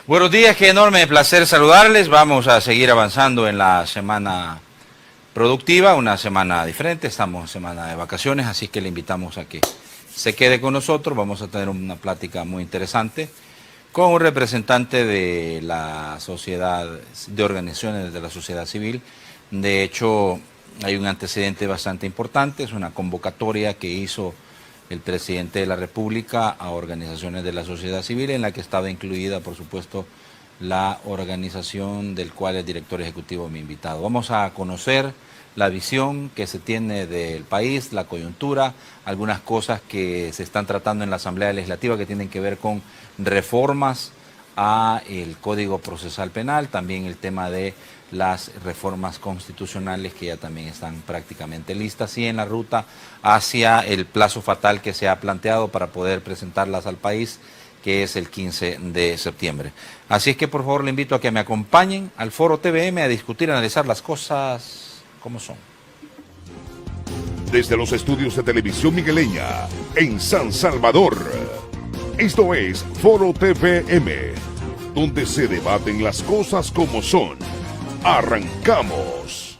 Buenos días, qué enorme placer saludarles. Vamos a seguir avanzando en la semana productiva, una semana diferente. Estamos en semana de vacaciones, así que le invitamos a que se quede con nosotros. Vamos a tener una plática muy interesante con un representante de la sociedad, de organizaciones de la sociedad civil. De hecho, hay un antecedente bastante importante, es una convocatoria que hizo el presidente de la República a organizaciones de la sociedad civil, en la que estaba incluida, por supuesto, la organización del cual el director ejecutivo me ha invitado. Vamos a conocer la visión que se tiene del país, la coyuntura, algunas cosas que se están tratando en la Asamblea Legislativa que tienen que ver con reformas a el Código Procesal Penal, también el tema de las reformas constitucionales que ya también están prácticamente listas y en la ruta hacia el plazo fatal que se ha planteado para poder presentarlas al país, que es el 15 de septiembre. Así es que por favor le invito a que me acompañen al Foro TVM a discutir, a analizar las cosas como son. Desde los estudios de Televisión Migueleña, en San Salvador, esto es Foro TVM, donde se debaten las cosas como son. ¡Arrancamos!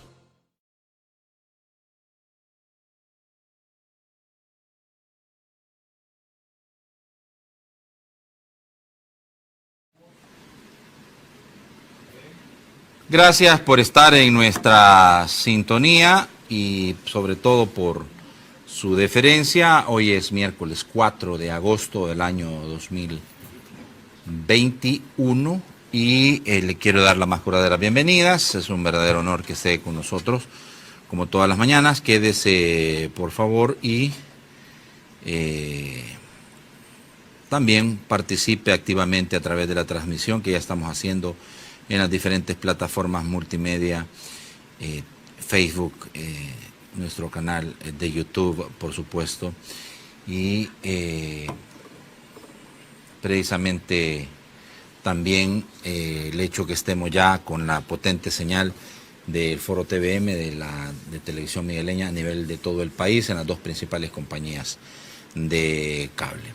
Gracias por estar en nuestra sintonía y sobre todo por su deferencia. Hoy es miércoles 4 de agosto del año 2021 y le quiero dar la más cordial de las bienvenidas. Es un verdadero honor que esté con nosotros como todas las mañanas. Quédese por favor y también participe activamente a través de la transmisión que ya estamos haciendo en las diferentes plataformas multimedia, Facebook, nuestro canal de YouTube, por supuesto, y precisamente también el hecho que estemos ya con la potente señal del Foro TVM de Televisión Migueleña a nivel de todo el país en las dos principales compañías de cable.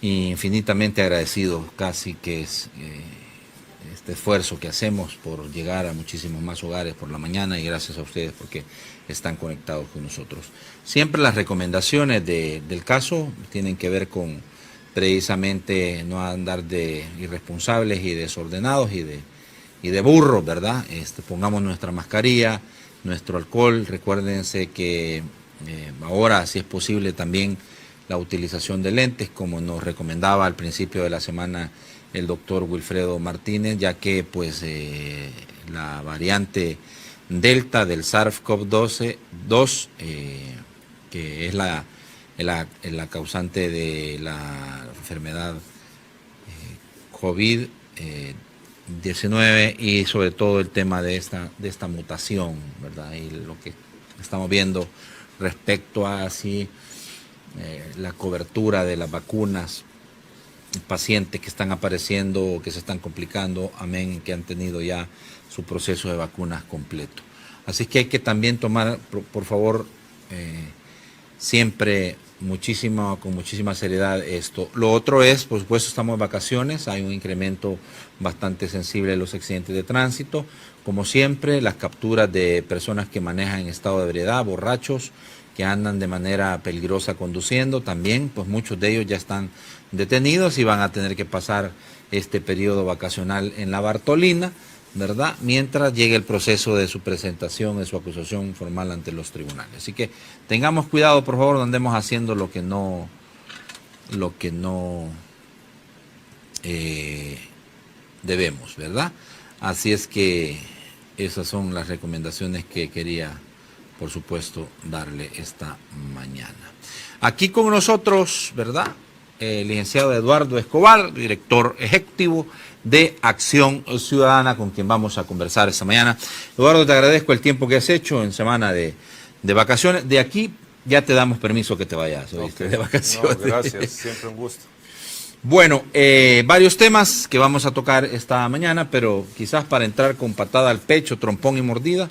Infinitamente agradecido, casi que es este esfuerzo que hacemos por llegar a muchísimos más hogares por la mañana y gracias a ustedes porque están conectados con nosotros. Siempre las recomendaciones del caso tienen que ver con precisamente no andar de irresponsables y desordenados y de burros, ¿verdad? Pongamos nuestra mascarilla, nuestro alcohol, recuérdense que ahora si es posible también la utilización de lentes como nos recomendaba al principio de la semana el doctor Wilfredo Martínez, ya que pues la variante Delta del SARS-CoV-2, que es la causante de la enfermedad COVID-19 y sobre todo el tema de esta mutación, ¿verdad? Y lo que estamos viendo respecto a así la cobertura de las vacunas, pacientes que están apareciendo o que se están complicando, amén, que han tenido ya su proceso de vacunas completo. Así que hay que también tomar, por favor, siempre con muchísima seriedad esto. Lo otro es, por supuesto, estamos en vacaciones, hay un incremento bastante sensible de los accidentes de tránsito. Como siempre, las capturas de personas que manejan en estado de ebriedad, borrachos, que andan de manera peligrosa conduciendo, también, pues muchos de ellos ya están detenidos y van a tener que pasar este periodo vacacional en la Bartolina, ¿verdad? Mientras llegue el proceso de su presentación, de su acusación formal ante los tribunales. Así que tengamos cuidado, por favor, no andemos haciendo lo que no debemos, ¿verdad? Así es que esas son las recomendaciones que quería, por supuesto, darle esta mañana. Aquí con nosotros, ¿verdad? El licenciado Eduardo Escobar, director ejecutivo de Acción Ciudadana, con quien vamos a conversar esta mañana. Eduardo, te agradezco el tiempo que has hecho en semana de vacaciones. De aquí ya te damos permiso que te vayas, ¿oíste? Okay. De vacaciones. No, gracias, siempre un gusto. Bueno, varios temas que vamos a tocar esta mañana, pero quizás para entrar con patada al pecho, trompón y mordida,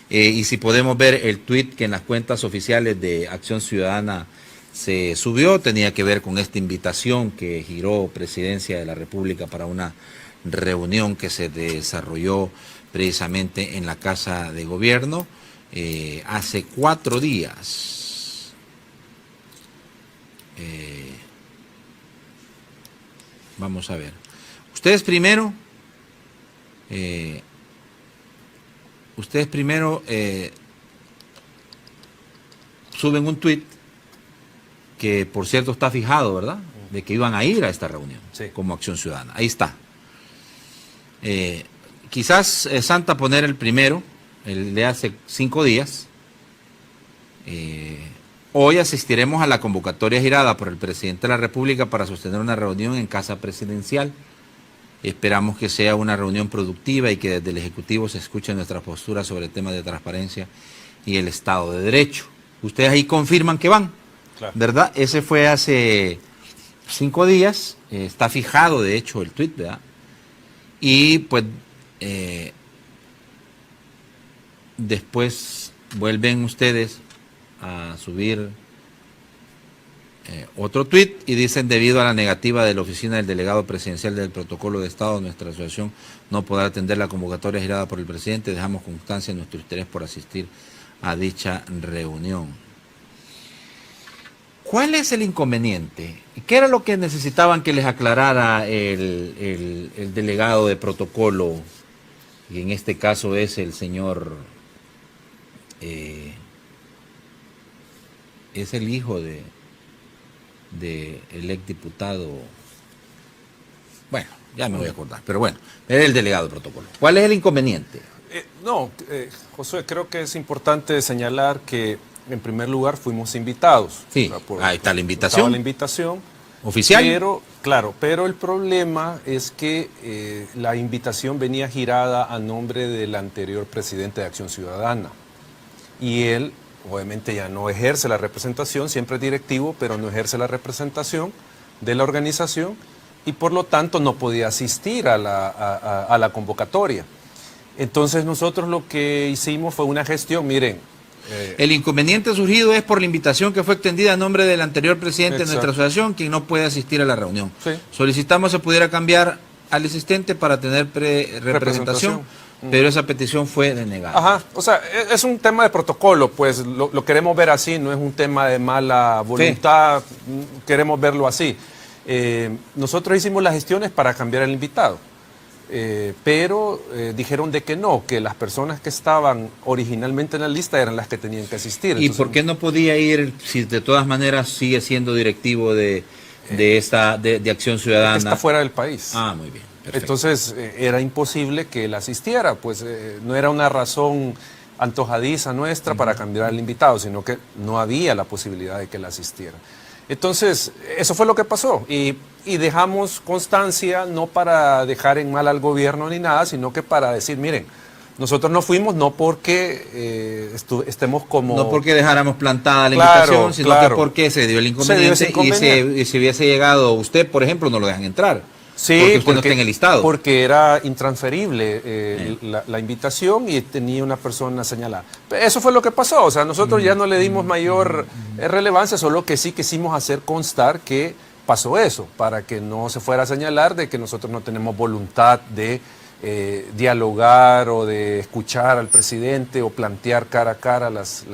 y si podemos ver el tuit que en las cuentas oficiales de Acción Ciudadana se subió tenía que ver con esta invitación que giró Presidencia de la República para una reunión que se desarrolló precisamente en la Casa de Gobierno hace 4 días. Vamos a ver. Ustedes primero suben un tuit que por cierto está fijado, ¿verdad? De que iban a ir a esta reunión, sí, como Acción Ciudadana. Ahí está. Quizás Santa poner el primero, el de hace 5 días. Hoy asistiremos a la convocatoria girada por el presidente de la República para sostener una reunión en Casa Presidencial. Esperamos que sea una reunión productiva y que desde el Ejecutivo se escuche nuestra postura sobre temas de transparencia y el Estado de Derecho. Ustedes ahí confirman que van, claro, ¿verdad? Ese fue hace 5 días, está fijado de hecho el tuit, ¿verdad? Y pues después vuelven ustedes a subir otro tuit y dicen: debido a la negativa de la oficina del delegado presidencial del protocolo de Estado, nuestra asociación no podrá atender la convocatoria girada por el presidente. Dejamos constancia de nuestro interés por asistir a dicha reunión. ¿Cuál es el inconveniente? ¿Qué era lo que necesitaban que les aclarara el delegado de protocolo? Y en este caso es el señor, es el hijo de el exdiputado, bueno, ya me voy a acordar, pero bueno, es el delegado de protocolo. ¿Cuál es el inconveniente? Josué, creo que es importante señalar que en primer lugar fuimos invitados. Sí, o sea, ahí está la invitación. Estaba la invitación. ¿Oficial? Pero el problema es que la invitación venía girada a nombre del anterior presidente de Acción Ciudadana. Y él, obviamente, ya no ejerce la representación, siempre es directivo, pero no ejerce la representación de la organización y por lo tanto no podía asistir a la convocatoria. Entonces nosotros lo que hicimos fue una gestión, miren. El inconveniente surgido es por la invitación que fue extendida a nombre del anterior presidente de nuestra asociación, quien no puede asistir a la reunión. Sí. Solicitamos se pudiera cambiar al asistente para tener representación, pero esa petición fue denegada. Ajá, o sea, es un tema de protocolo, pues lo queremos ver así, no es un tema de mala voluntad, sí, queremos verlo así. Nosotros hicimos las gestiones para cambiar el invitado. Pero dijeron de que no, que las personas que estaban originalmente en la lista eran las que tenían que asistir. ¿Y por qué no podía ir si de todas maneras sigue siendo directivo de Acción Ciudadana? Está fuera del país. Ah, muy bien. Perfecto. Entonces era imposible que él asistiera, pues no era una razón antojadiza nuestra para cambiar al invitado, sino que no había la posibilidad de que él asistiera. Entonces, eso fue lo que pasó y dejamos constancia no para dejar en mal al gobierno ni nada, sino que para decir, miren, nosotros no fuimos no porque estemos como... No porque dejáramos plantada la invitación, sino que porque se dio el inconveniente, y si hubiese llegado usted, por ejemplo, no lo dejan entrar. Sí, porque usted no está en el listado. Porque era intransferible la invitación y tenía una persona señalada. Eso fue lo que pasó, o sea, nosotros ya no le dimos mayor relevancia, solo que sí quisimos hacer constar que pasó eso, para que no se fuera a señalar de que nosotros no tenemos voluntad de dialogar o de escuchar al presidente o plantear cara a cara las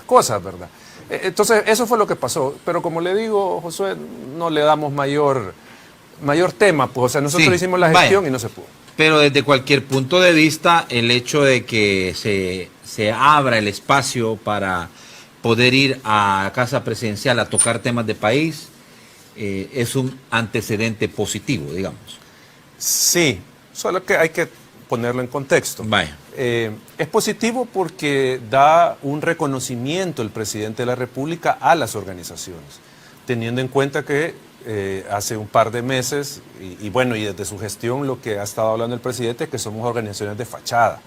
cosas, ¿verdad? Entonces, eso fue lo que pasó, pero como le digo, Josué, no le damos mayor tema, pues, o sea, nosotros hicimos la gestión y no se pudo. Pero desde cualquier punto de vista, el hecho de que se abra el espacio para poder ir a Casa Presidencial a tocar temas de país, es un antecedente positivo, digamos. Sí, solo que hay que ponerlo en contexto. Vaya. Es positivo porque da un reconocimiento el presidente de la República a las organizaciones, teniendo en cuenta que hace un par de meses, y desde su gestión lo que ha estado hablando el presidente es que somos organizaciones de fachada,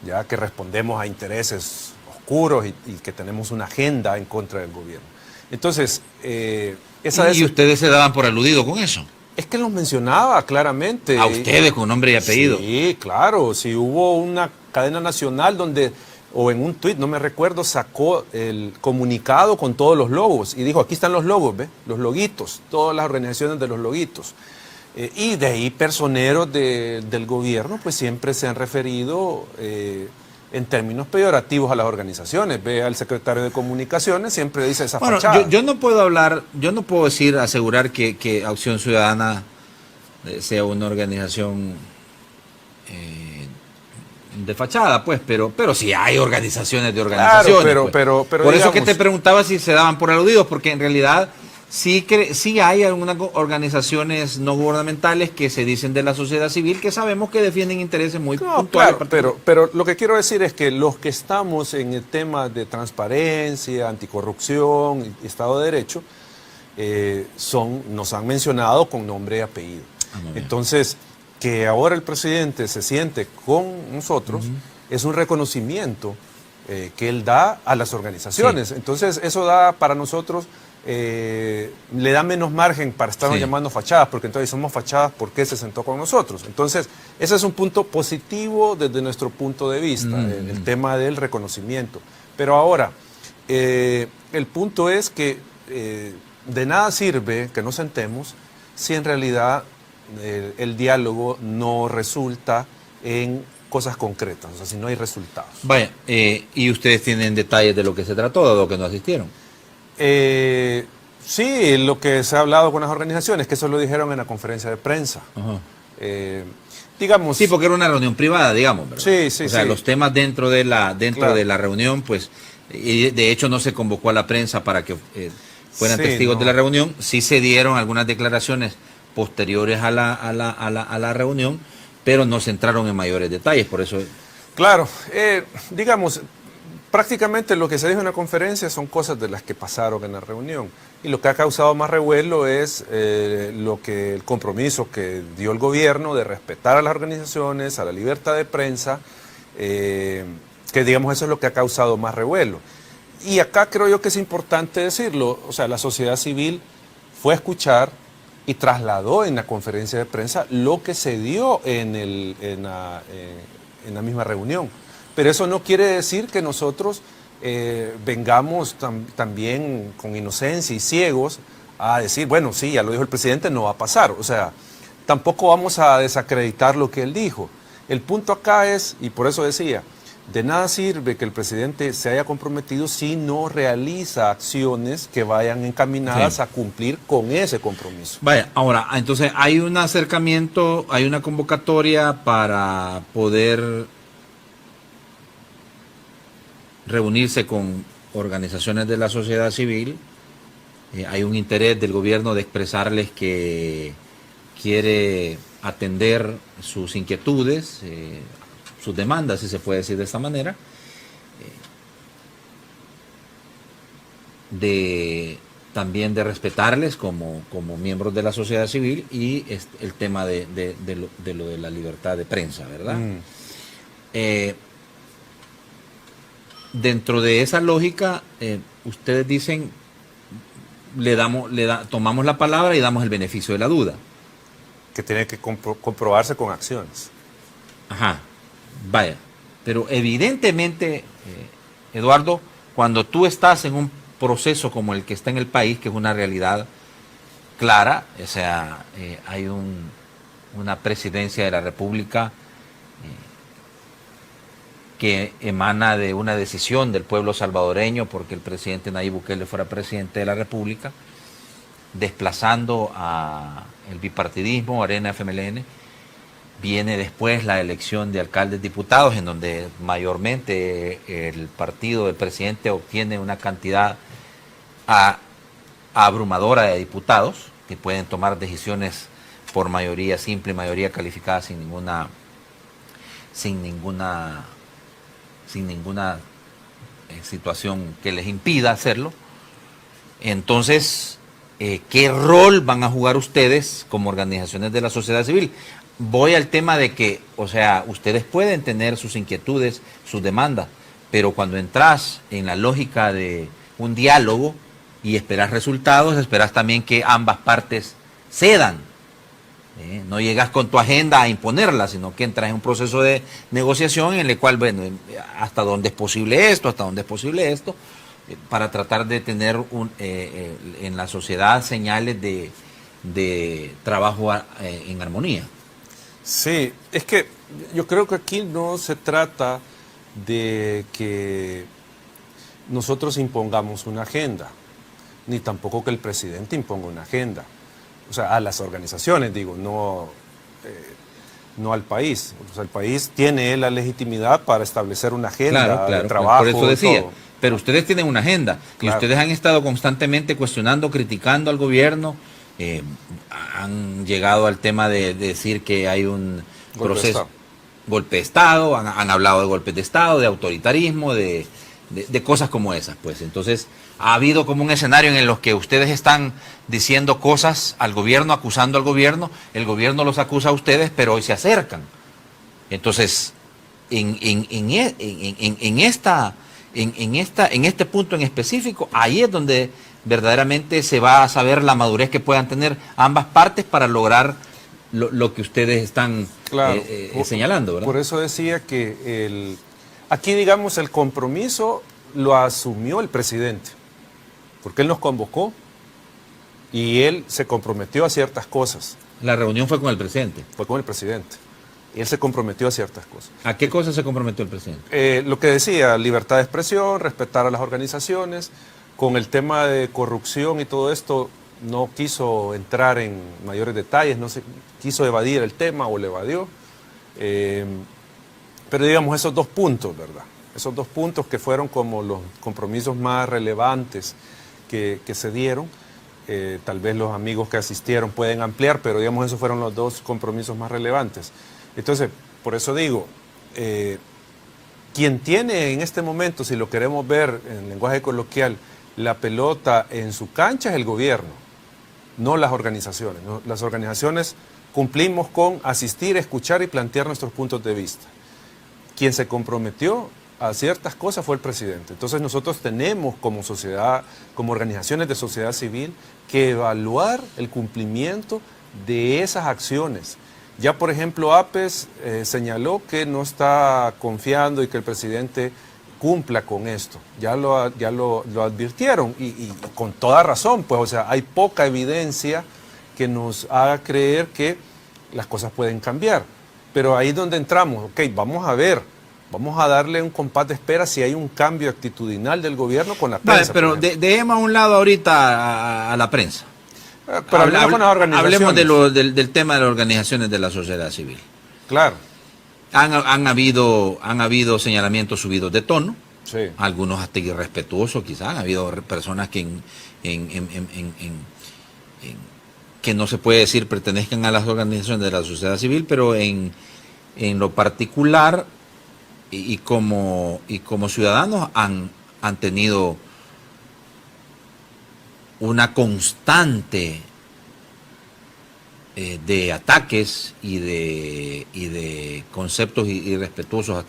ya que respondemos a intereses oscuros y que tenemos una agenda en contra del gobierno. Entonces, ¿Y ustedes se daban por aludido con eso? Es que los mencionaba claramente. ¿A ustedes con nombre y apellido? Sí, claro, si hubo una cadena nacional donde o en un tuit, no me recuerdo, sacó el comunicado con todos los logos y dijo, aquí están los logos, ¿ve? Los loguitos, todas las organizaciones de los loguitos. Y de ahí personeros del gobierno pues siempre se han referido en términos peyorativos a las organizaciones. Ve al secretario de Comunicaciones, siempre dice esa fachada. Yo no puedo hablar, yo no puedo asegurar que Acción Ciudadana sea una organización de fachada, pues, pero sí hay organizaciones de organizaciones. Claro, pero por digamos, eso que te preguntaba si se daban por aludidos, porque en realidad sí hay algunas organizaciones no gubernamentales que se dicen de la sociedad civil que sabemos que defienden intereses muy puntuales. Claro, pero lo que quiero decir es que los que estamos en el tema de transparencia, anticorrupción y Estado de Derecho, nos han mencionado con nombre y apellido. Entonces, que ahora el presidente se siente con nosotros es un reconocimiento que él da a las organizaciones. Sí. Entonces, eso da para nosotros... le da menos margen para estarnos llamando fachadas, porque entonces somos fachadas porque se sentó con nosotros. Entonces, ese es un punto positivo desde nuestro punto de vista, el tema del reconocimiento. Pero ahora, el punto es que de nada sirve que nos sentemos si en realidad el diálogo no resulta en cosas concretas, o sea, si no hay resultados. Vaya, y ustedes tienen detalles de lo que se trató, de lo que no asistieron. Sí, lo que se ha hablado con las organizaciones, que eso lo dijeron en la conferencia de prensa. Digamos... Sí, porque era una reunión privada, digamos, ¿verdad? Sí, sí, o sea, sí. los temas dentro de la Claro. reunión, pues, y de hecho no se convocó a la prensa para que fueran Sí, testigos no. de la reunión. Sí se dieron algunas declaraciones posteriores a la reunión, pero no se entraron en mayores detalles, por eso... Claro, digamos... Prácticamente lo que se dijo en la conferencia son cosas de las que pasaron en la reunión. Y lo que ha causado más revuelo es el compromiso que dio el gobierno de respetar a las organizaciones, a la libertad de prensa, que digamos eso es lo que ha causado más revuelo. Y acá creo yo que es importante decirlo, o sea, la sociedad civil fue a escuchar y trasladó en la conferencia de prensa lo que se dio en la misma reunión. Pero eso no quiere decir que nosotros vengamos también con inocencia y ciegos a decir, bueno, sí, ya lo dijo el presidente, no va a pasar. O sea, tampoco vamos a desacreditar lo que él dijo. El punto acá es, y por eso decía, de nada sirve que el presidente se haya comprometido si no realiza acciones que vayan encaminadas a cumplir con ese compromiso. Vaya, ahora, entonces hay un acercamiento, hay una convocatoria para poder reunirse con organizaciones de la sociedad civil. Hay un interés del gobierno de expresarles que quiere atender sus inquietudes, sus demandas, si se puede decir de esta manera, también de respetarles como miembros de la sociedad civil y el tema de lo de la libertad de prensa, ¿verdad? Dentro de esa lógica, ustedes dicen, tomamos la palabra y damos el beneficio de la duda. Que tiene que comprobarse con acciones. Ajá, vaya. Pero evidentemente, Eduardo, cuando tú estás en un proceso como el que está en el país, que es una realidad clara, o sea, hay una presidencia de la República que emana de una decisión del pueblo salvadoreño porque el presidente Nayib Bukele fuera presidente de la República, desplazando al bipartidismo, Arena FMLN. Viene después la elección de alcaldes diputados, en donde mayormente el partido del presidente obtiene una cantidad abrumadora de diputados que pueden tomar decisiones por mayoría simple, mayoría calificada sin ninguna situación que les impida hacerlo. Entonces, ¿qué rol van a jugar ustedes como organizaciones de la sociedad civil? Voy al tema de que, o sea, ustedes pueden tener sus inquietudes, sus demandas, pero cuando entras en la lógica de un diálogo y esperas resultados, esperas también que ambas partes cedan. No llegas con tu agenda a imponerla, sino que entras en un proceso de negociación en el cual, bueno, hasta dónde es posible esto, hasta dónde es posible esto, para tratar de tener en la sociedad señales de trabajo en armonía. Sí, es que yo creo que aquí no se trata de que nosotros impongamos una agenda, ni tampoco que el presidente imponga una agenda. O sea, a las organizaciones, digo, no al país. O sea, el país tiene la legitimidad para establecer una agenda de trabajo. Por eso decía, todo. pero ustedes tienen una agenda, y ustedes han estado constantemente cuestionando, criticando al gobierno, han llegado al tema de decir que hay un proceso, golpe de Estado, han hablado de golpes de Estado, de autoritarismo, de cosas como esas, pues. Entonces, ha habido como un escenario en los que ustedes están diciendo cosas al gobierno, acusando al gobierno, el gobierno los acusa a ustedes, pero hoy se acercan. Entonces, en este punto en específico, ahí es donde verdaderamente se va a saber la madurez que puedan tener ambas partes para lograr lo que ustedes están señalando, ¿verdad? Por eso decía que aquí, digamos, el compromiso lo asumió el presidente, porque él nos convocó y él se comprometió a ciertas cosas. La reunión fue con el presidente. Fue con el presidente. Y él se comprometió a ciertas cosas. ¿A qué cosas se comprometió el presidente? Lo que decía, libertad de expresión, respetar a las organizaciones. Con el tema de corrupción y todo esto, no quiso entrar en mayores detalles, no se quiso evadir el tema o lo evadió. Pero digamos, esos dos puntos, ¿verdad? Esos dos puntos que fueron como los compromisos más relevantes que se dieron. Tal vez los amigos que asistieron pueden ampliar, pero digamos, esos fueron los dos compromisos más relevantes. Entonces, por eso digo, quien tiene en este momento, si lo queremos ver en lenguaje coloquial, la pelota en su cancha es el gobierno, no las organizaciones. ¿No? Las organizaciones cumplimos con asistir, escuchar y plantear nuestros puntos de vista. Quien se comprometió a ciertas cosas fue el presidente. Entonces nosotros tenemos como sociedad, como organizaciones de sociedad civil, que evaluar el cumplimiento de esas acciones. Ya, por ejemplo, APES señaló que no está confiando y que el presidente cumpla con esto. Ya lo advirtieron y con toda razón, pues, o sea, hay poca evidencia que nos haga creer que las cosas pueden cambiar. Pero ahí es donde entramos, ok, vamos a ver, vamos a darle un compás de espera si hay un cambio actitudinal del gobierno con la prensa. Vale, pero dejemos a un lado ahorita a la prensa. Pero hablemos con las organizaciones. Hablemos del tema de las organizaciones de la sociedad civil. Claro. Han habido señalamientos subidos de tono, Sí. algunos hasta irrespetuosos quizás, han habido personas que que no se puede decir pertenezcan a las organizaciones de la sociedad civil, pero en lo particular y como ciudadanos han tenido una constante de ataques y de conceptos irrespetuosos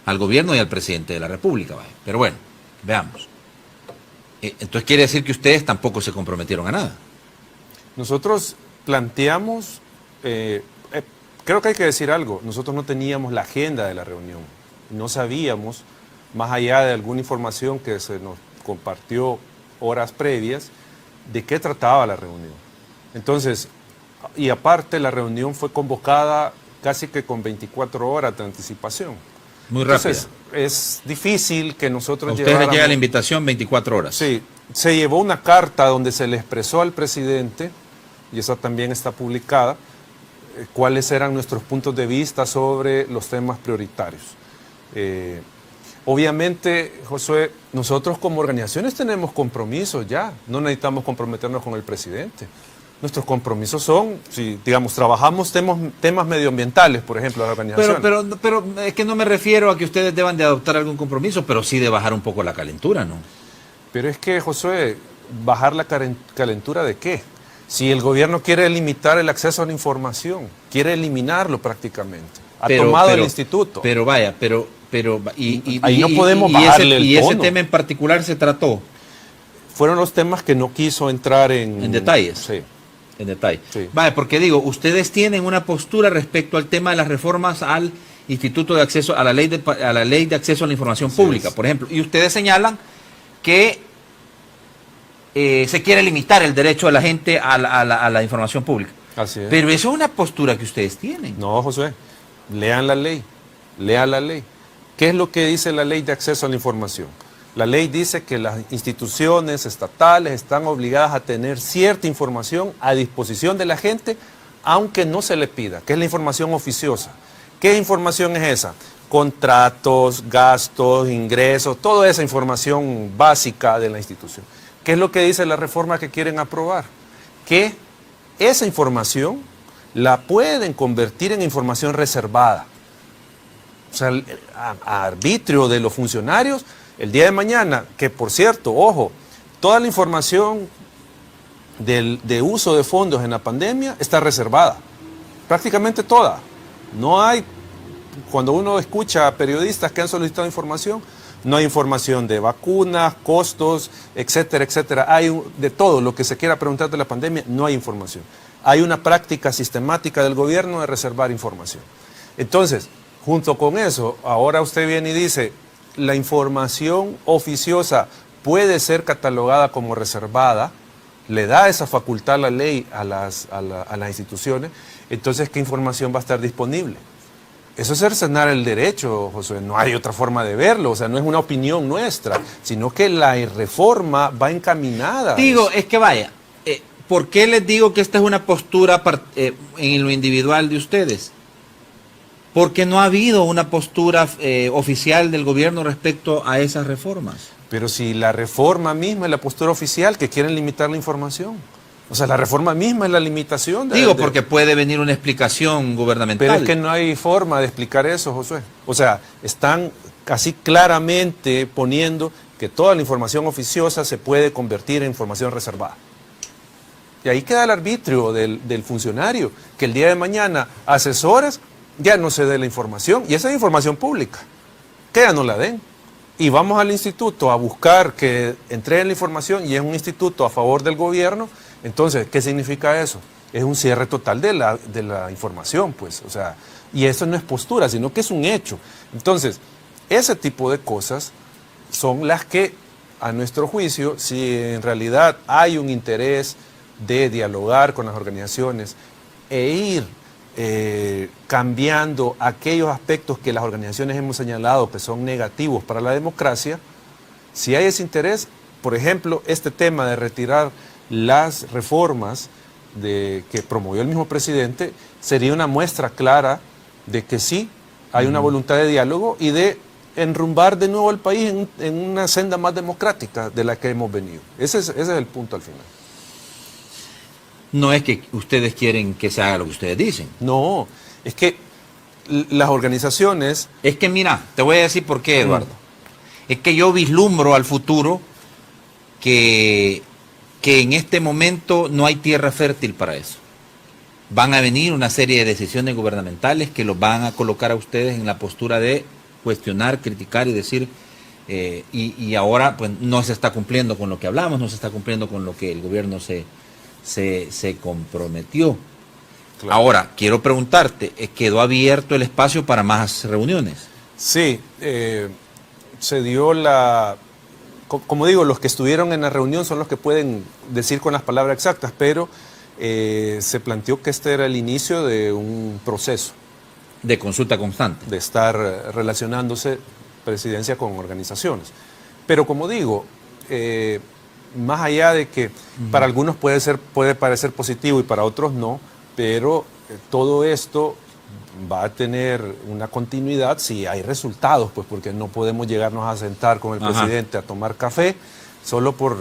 al gobierno y al presidente de la República. ¿Vale? Pero bueno, veamos. Entonces quiere decir que ustedes tampoco se comprometieron a nada. Nosotros planteamos, creo que hay que decir algo, nosotros no teníamos la agenda de la reunión, no sabíamos, más allá de alguna información que se nos compartió horas previas, de qué trataba la reunión. Entonces, y aparte la reunión fue convocada casi que con 24 horas de anticipación. Muy rápido. Entonces, es difícil que nosotros a ustedes les llega la invitación 24 horas. Sí, se llevó una carta donde se le expresó al presidente, y esa también está publicada, cuáles eran nuestros puntos de vista sobre los temas prioritarios. Obviamente, Josué, nosotros como organizaciones tenemos compromisos ya, no necesitamos comprometernos con el presidente. Nuestros compromisos son, si digamos, trabajamos temas medioambientales, por ejemplo, las organizaciones. Pero es que no me refiero a que ustedes deban de adoptar algún compromiso, pero sí de bajar un poco la calentura, ¿no? Pero es que, Josué, ¿bajar la calentura de qué? Si el gobierno quiere limitar el acceso a la información, quiere eliminarlo prácticamente. Ha tomado el instituto. Pero vaya, ahí no podemos bajarle el tono. Ese tema en particular se trató. Fueron los temas que no quiso entrar en detalles. Sí. en detalle. Sí. Vale, porque digo, ustedes tienen una postura respecto al tema de las reformas al Instituto de Acceso, a la ley de acceso a la información pública, por ejemplo, y ustedes señalan que se quiere limitar el derecho de la gente a la información pública. Así es. Pero eso es una postura que ustedes tienen. No, Josué, lean la ley, lean la ley. ¿Qué es lo que dice la ley de acceso a la información? La ley dice que las instituciones estatales están obligadas a tener cierta información a disposición de la gente, aunque no se le pida, que es la información oficiosa. ¿Qué información es esa? Contratos, gastos, ingresos, toda esa información básica de la institución. ¿Qué es lo que dice la reforma que quieren aprobar? Que esa información la pueden convertir en información reservada. O sea, a arbitrio de los funcionarios, el día de mañana, que por cierto, ojo, toda la información de uso de fondos en la pandemia está reservada. Prácticamente toda. No hay, cuando uno escucha a periodistas que han solicitado información, no hay información de vacunas, costos, etcétera, etcétera. Hay de todo lo que se quiera preguntar de la pandemia, no hay información. Hay una práctica sistemática del gobierno de reservar información. Entonces, junto con eso, ahora usted viene y dice, la información oficiosa puede ser catalogada como reservada, le da esa facultad la ley a las instituciones, entonces, ¿qué información va a estar disponible? Eso es cercenar el derecho, Josué, no hay otra forma de verlo, o sea, no es una opinión nuestra, sino que la reforma va encaminada. Digo, es que vaya, ¿por qué les digo que esta es una postura en lo individual de ustedes? Porque no ha habido una postura oficial del gobierno respecto a esas reformas. Pero si la reforma misma es la postura oficial, que quieren limitar la información. O sea, la reforma misma es la limitación. Porque puede venir una explicación gubernamental. Pero es que no hay forma de explicar eso, Josué. O sea, están casi claramente poniendo que toda la información oficiosa se puede convertir en información reservada. Y ahí queda el arbitrio del funcionario, que el día de mañana asesores ya no se dé la información, y esa es información pública, que ya no la den. Y vamos al instituto a buscar que entreguen la información, y es un instituto a favor del gobierno. Entonces, ¿qué significa eso? Es un cierre total de la información, pues, o sea, y eso no es postura, sino que es un hecho. Entonces, ese tipo de cosas son las que, a nuestro juicio, si en realidad hay un interés de dialogar con las organizaciones e ir cambiando aquellos aspectos que las organizaciones hemos señalado que son negativos para la democracia, si hay ese interés, por ejemplo, este tema de retirar las reformas que promovió el mismo presidente, sería una muestra clara de que sí hay una voluntad de diálogo y de enrumbar de nuevo al país en una senda más democrática de la que hemos venido. Ese es el punto al final. No es que ustedes quieren que se haga lo que ustedes dicen. No, es que las organizaciones... Es que mira, te voy a decir por qué, Eduardo. Es que yo vislumbro al futuro que en este momento no hay tierra fértil para eso. Van a venir una serie de decisiones gubernamentales que los van a colocar a ustedes en la postura de cuestionar, criticar y decir, y ahora pues no se está cumpliendo con lo que hablamos, no se está cumpliendo con lo que el gobierno se comprometió. Claro. Ahora, quiero preguntarte, ¿quedó abierto el espacio para más reuniones? Sí, se dio como digo, los que estuvieron en la reunión son los que pueden decir con las palabras exactas, pero se planteó que este era el inicio de un proceso. De consulta constante. De estar relacionándose presidencia con organizaciones. Pero como digo, más allá de que para algunos puede parecer positivo y para otros no, pero todo esto va a tener una continuidad si hay resultados, pues porque no podemos llegarnos a sentar con el presidente a tomar café solo por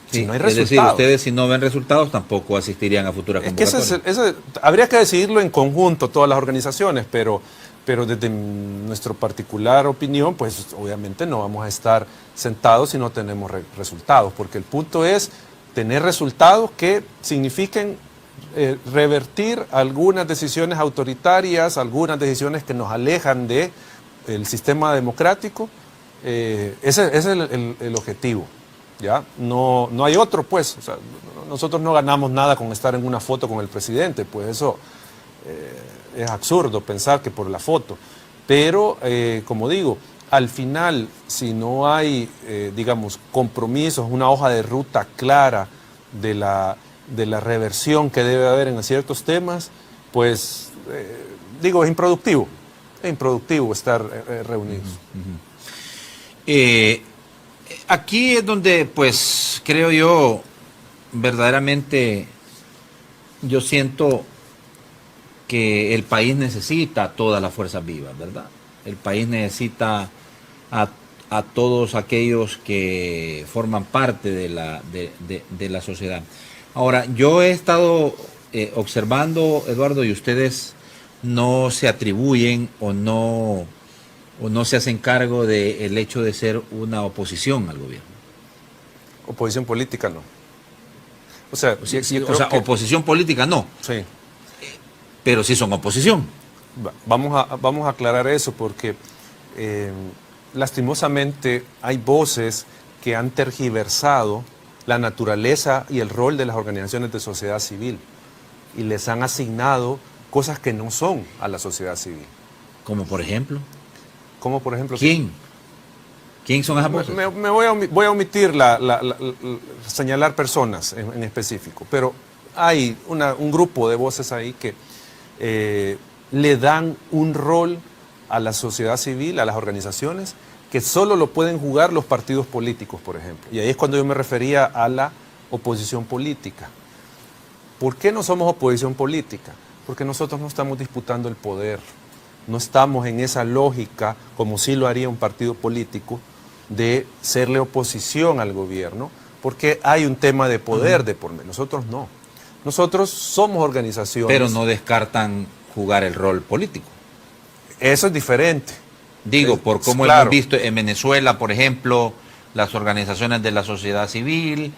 si no hay resultados. Es decir, ustedes si no ven resultados tampoco asistirían a futuras convocatorias. Es que habría que decidirlo en conjunto todas las organizaciones, pero desde nuestra particular opinión, pues obviamente no vamos a estar sentados si no tenemos resultados, porque el punto es tener resultados que signifiquen revertir algunas decisiones autoritarias, algunas decisiones que nos alejan del sistema democrático. Ese es el objetivo. ¿ya? No hay otro, pues. O sea, nosotros no ganamos nada con estar en una foto con el presidente, pues eso es absurdo pensar que por la foto. Pero, como digo, al final, si no hay, digamos, compromisos, una hoja de ruta clara de la reversión que debe haber en ciertos temas, pues, digo, es improductivo estar reunidos. Aquí es donde, pues, creo yo, verdaderamente, yo siento que el país necesita a todas las fuerzas vivas, ¿verdad? El país necesita a todos aquellos que forman parte de la sociedad. Ahora, yo he estado observando, Eduardo, y ustedes no se atribuyen o no se hacen cargo del hecho de ser una oposición al gobierno. Oposición política no. O sea, oposición política no. Sí. Pero sí son oposición. Vamos a aclarar eso porque lastimosamente hay voces que han tergiversado la naturaleza y el rol de las organizaciones de sociedad civil y les han asignado cosas que no son a la sociedad civil. Como por ejemplo. Como por ejemplo. ¿Quién? ¿Quién son esas voces? Me voy a omitir señalar personas en específico, pero hay un grupo de voces ahí que le dan un rol a la sociedad civil, a las organizaciones, que solo lo pueden jugar los partidos políticos, por ejemplo. Y ahí es cuando yo me refería a la oposición política. ¿Por qué no somos oposición política? Porque nosotros no estamos disputando el poder, no estamos en esa lógica, como sí lo haría un partido político, de serle oposición al gobierno, porque hay un tema de poder de por medio. Nosotros no. Nosotros somos organizaciones. Pero no descartan jugar el rol político. Eso es diferente. Digo, por cómo hemos visto en Venezuela, por ejemplo, las organizaciones de la sociedad civil,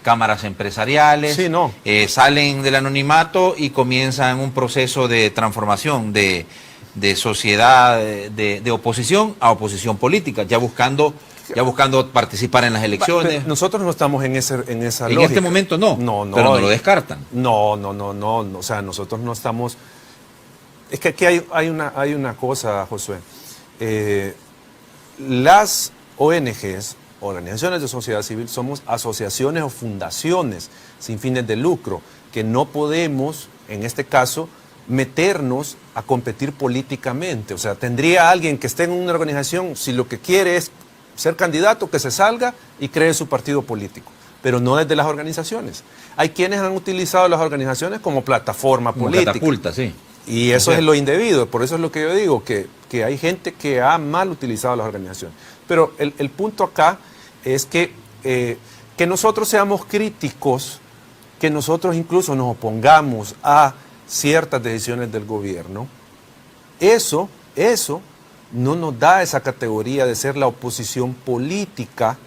cámaras empresariales, sí, no. Salen del anonimato y comienzan un proceso de transformación de sociedad, de oposición a oposición política, ya buscando participar en las elecciones. Pero nosotros no estamos en esa lógica. En este momento no, pero no lo descartan. No, o sea, nosotros no estamos... Es que aquí hay una cosa, Josué. Las ONGs, organizaciones de sociedad civil, somos asociaciones o fundaciones sin fines de lucro, que no podemos, en este caso, meternos a competir políticamente. O sea, tendría alguien que esté en una organización, si lo que quiere es ser candidato, que se salga y cree su partido político, pero no desde las organizaciones. Hay quienes han utilizado las organizaciones como plataforma política. Catapulta, sí. Y eso es lo indebido, por eso es lo que yo digo, que hay gente que ha mal utilizado las organizaciones. Pero el punto acá es que nosotros seamos críticos, que nosotros incluso nos opongamos a ciertas decisiones del gobierno, eso no nos da esa categoría de ser la oposición política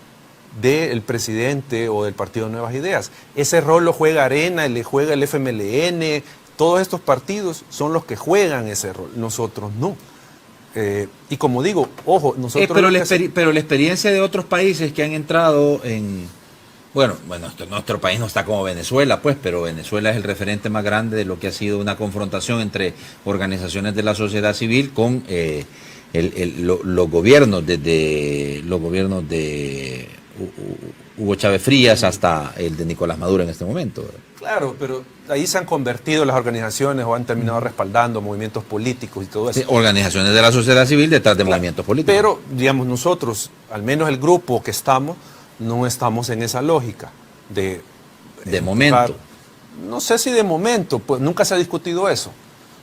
del presidente o del Partido Nuevas Ideas. Ese rol lo juega Arena, le juega el FMLN, todos estos partidos son los que juegan ese rol, nosotros no. Y como digo, ojo, nosotros... pero la experiencia de otros países que han entrado en... Bueno, nuestro país no está como Venezuela, pues, pero Venezuela es el referente más grande de lo que ha sido una confrontación entre organizaciones de la sociedad civil con los gobiernos, desde los gobiernos de Hugo Chávez Frías hasta el de Nicolás Maduro en este momento, ¿verdad? Claro, pero ahí se han convertido las organizaciones o han terminado respaldando movimientos políticos y todo eso. Sí, organizaciones de la sociedad civil detrás de movimientos políticos. Pero, digamos, nosotros, al menos el grupo que estamos, no estamos en esa lógica de momento. No sé si de momento, pues nunca se ha discutido eso.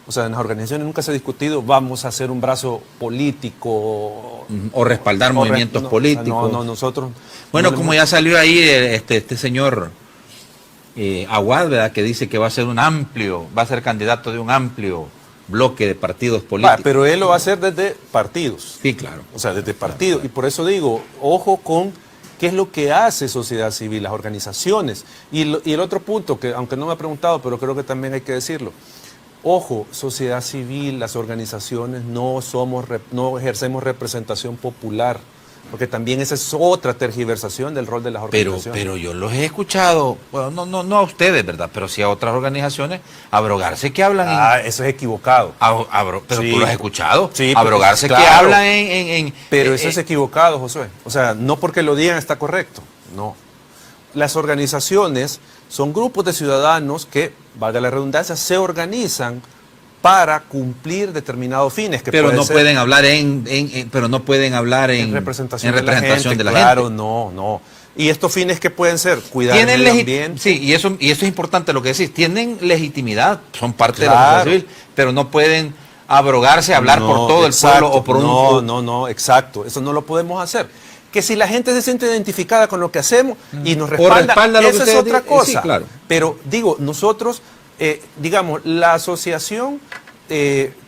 O sea, en las organizaciones nunca se ha discutido, vamos a hacer un brazo político. O respaldar movimientos políticos. No, nosotros... Bueno, como ya salió ahí este señor Aguad, ¿verdad? Que dice que va a ser candidato de un amplio bloque de partidos políticos. Pero él lo va a hacer desde partidos. Sí, claro. O sea, desde partidos. Claro. Y por eso digo, ojo con qué es lo que hace sociedad civil, las organizaciones. Y el otro punto, que aunque no me ha preguntado, pero creo que también hay que decirlo. Ojo, sociedad civil, las organizaciones no ejercemos representación popular. porque también esa es otra tergiversación del rol de las organizaciones. Pero yo los he escuchado, bueno, no a ustedes, ¿verdad? Pero sí a otras organizaciones, abrogarse que hablan Eso es equivocado. pero Sí. tú lo has escuchado. Sí, abrogarse porque, que claro, hablan en Pero eso es equivocado, Josué. O sea, no porque lo digan está correcto. No. Las organizaciones son grupos de ciudadanos que, valga la redundancia, se organizan para cumplir determinados fines. Que pero puede no ser pueden hablar pero no pueden hablar en representación, de la gente. Claro, no. Y estos fines que pueden ser cuidar el medio ambiente. Sí, y eso es importante lo que decís. Tienen legitimidad, son parte Claro. de la sociedad civil, pero no pueden abrogarse, hablar por todo el pueblo o por un... No, exacto. Eso no lo podemos hacer. Que si la gente se siente identificada con lo que hacemos y nos respalda, lo que eso es ustedes otra dicen, cosa. sí, claro. Pero digo, nosotros, digamos, la asociación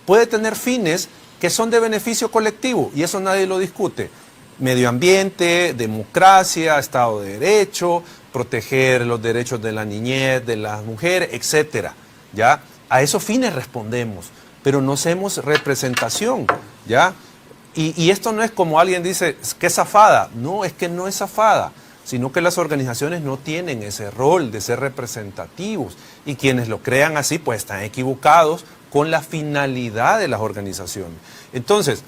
puede tener fines que son de beneficio colectivo y eso nadie lo discute. Medio ambiente, democracia, Estado de Derecho, proteger los derechos de la niñez, de las mujeres, etcétera. ¿Ya? A esos fines respondemos, pero no hacemos representación, ¿ya? Y esto no es como alguien dice, que es zafada. No, es que no es zafada, sino que las organizaciones no tienen ese rol de ser representativos. Y quienes lo crean así, pues están equivocados con la finalidad de las organizaciones. Entonces,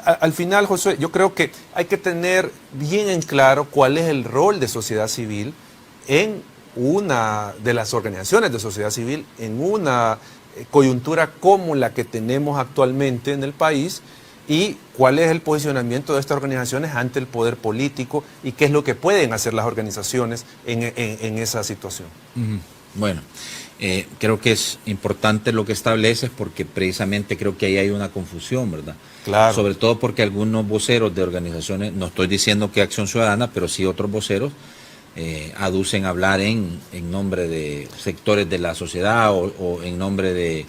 al final, Josué, yo creo que hay que tener bien en claro cuál es el rol de sociedad civil en una de las organizaciones de sociedad civil, en una coyuntura como la que tenemos actualmente en el país, y cuál es el posicionamiento de estas organizaciones ante el poder político y qué es lo que pueden hacer las organizaciones en esa situación. Bueno, creo que es importante lo que estableces porque precisamente creo que ahí hay una confusión, ¿verdad? Claro. Sobre todo porque algunos voceros de organizaciones, no estoy diciendo que Acción Ciudadana, pero sí otros voceros, aducen hablar en nombre de sectores de la sociedad o en nombre de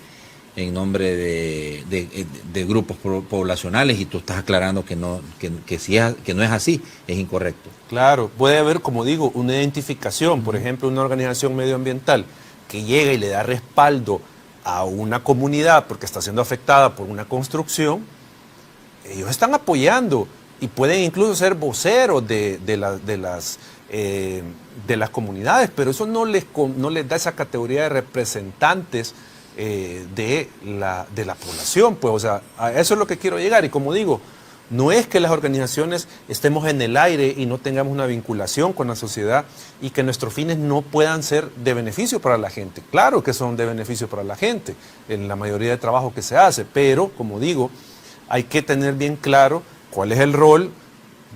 grupos poblacionales, y tú estás aclarando que no es así, es incorrecto. Claro, puede haber, como digo, una identificación, por ejemplo, una organización medioambiental que llega y le da respaldo a una comunidad porque está siendo afectada por una construcción. Ellos están apoyando y pueden incluso ser voceros de las comunidades, pero eso no les da esa categoría de representantes de la población, pues, o sea, a eso es lo que quiero llegar. Y como digo, no es que las organizaciones estemos en el aire y no tengamos una vinculación con la sociedad y que nuestros fines no puedan ser de beneficio para la gente. Claro que son de beneficio para la gente en la mayoría de trabajo que se hace, pero como digo, hay que tener bien claro cuál es el rol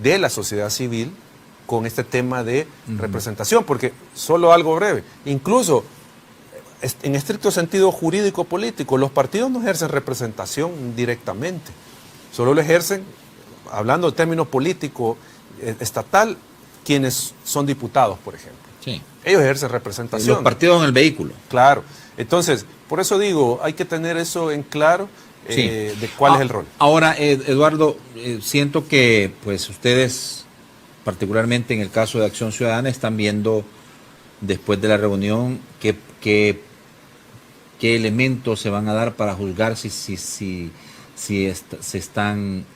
de la sociedad civil con este tema de representación, porque solo algo breve, incluso en estricto sentido jurídico-político, los partidos no ejercen representación directamente, solo lo ejercen, hablando de términos políticos, estatal, quienes son diputados, por ejemplo. Sí. Ellos ejercen representación. Los partidos en el vehículo. Claro. Entonces, por eso digo, hay que tener eso en claro, Sí. de cuál es el rol. Ahora, Eduardo, siento que pues ustedes, particularmente en el caso de Acción Ciudadana, están viendo después de la reunión qué elementos se van a dar para juzgar si se están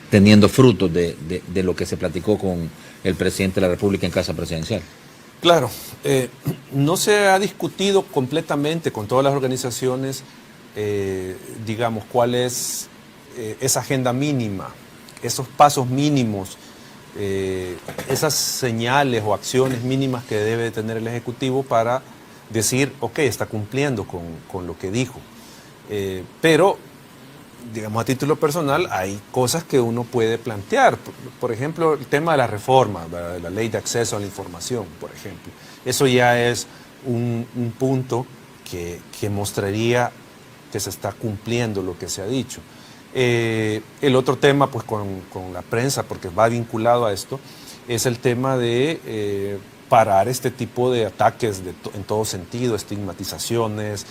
teniendo frutos de lo que se platicó con el presidente de la República en Casa Presidencial. Claro, no se ha discutido completamente con todas las organizaciones, digamos, cuál es esa agenda mínima, esos pasos mínimos, esas señales o acciones mínimas que debe tener el Ejecutivo para decir, ok, está cumpliendo con lo que dijo. Pero, digamos, a título personal, hay cosas que uno puede plantear. Por ejemplo, el tema de la reforma, de la ley de acceso a la información, por ejemplo. Eso ya es un punto que mostraría que se está cumpliendo lo que se ha dicho. El otro tema, pues con la prensa, porque va vinculado a esto, es el tema de parar este tipo de ataques en todo sentido, estigmatizaciones,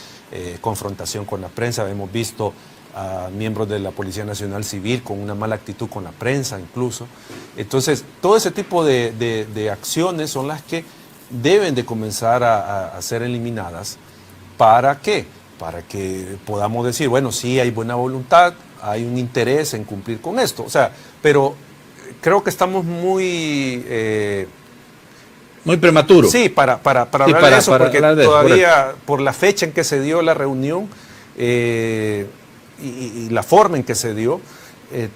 confrontación con la prensa. Hemos visto a miembros de la Policía Nacional Civil con una mala actitud con la prensa incluso. Entonces, todo ese tipo de acciones son las que deben de comenzar a ser eliminadas. ¿Para qué? Para que podamos decir, bueno, sí hay buena voluntad, hay un interés en cumplir con esto. O sea, pero creo que estamos muy... Muy prematuro. Sí, para hablar de eso, porque todavía por la fecha en que se dio la reunión y la forma en que se dio,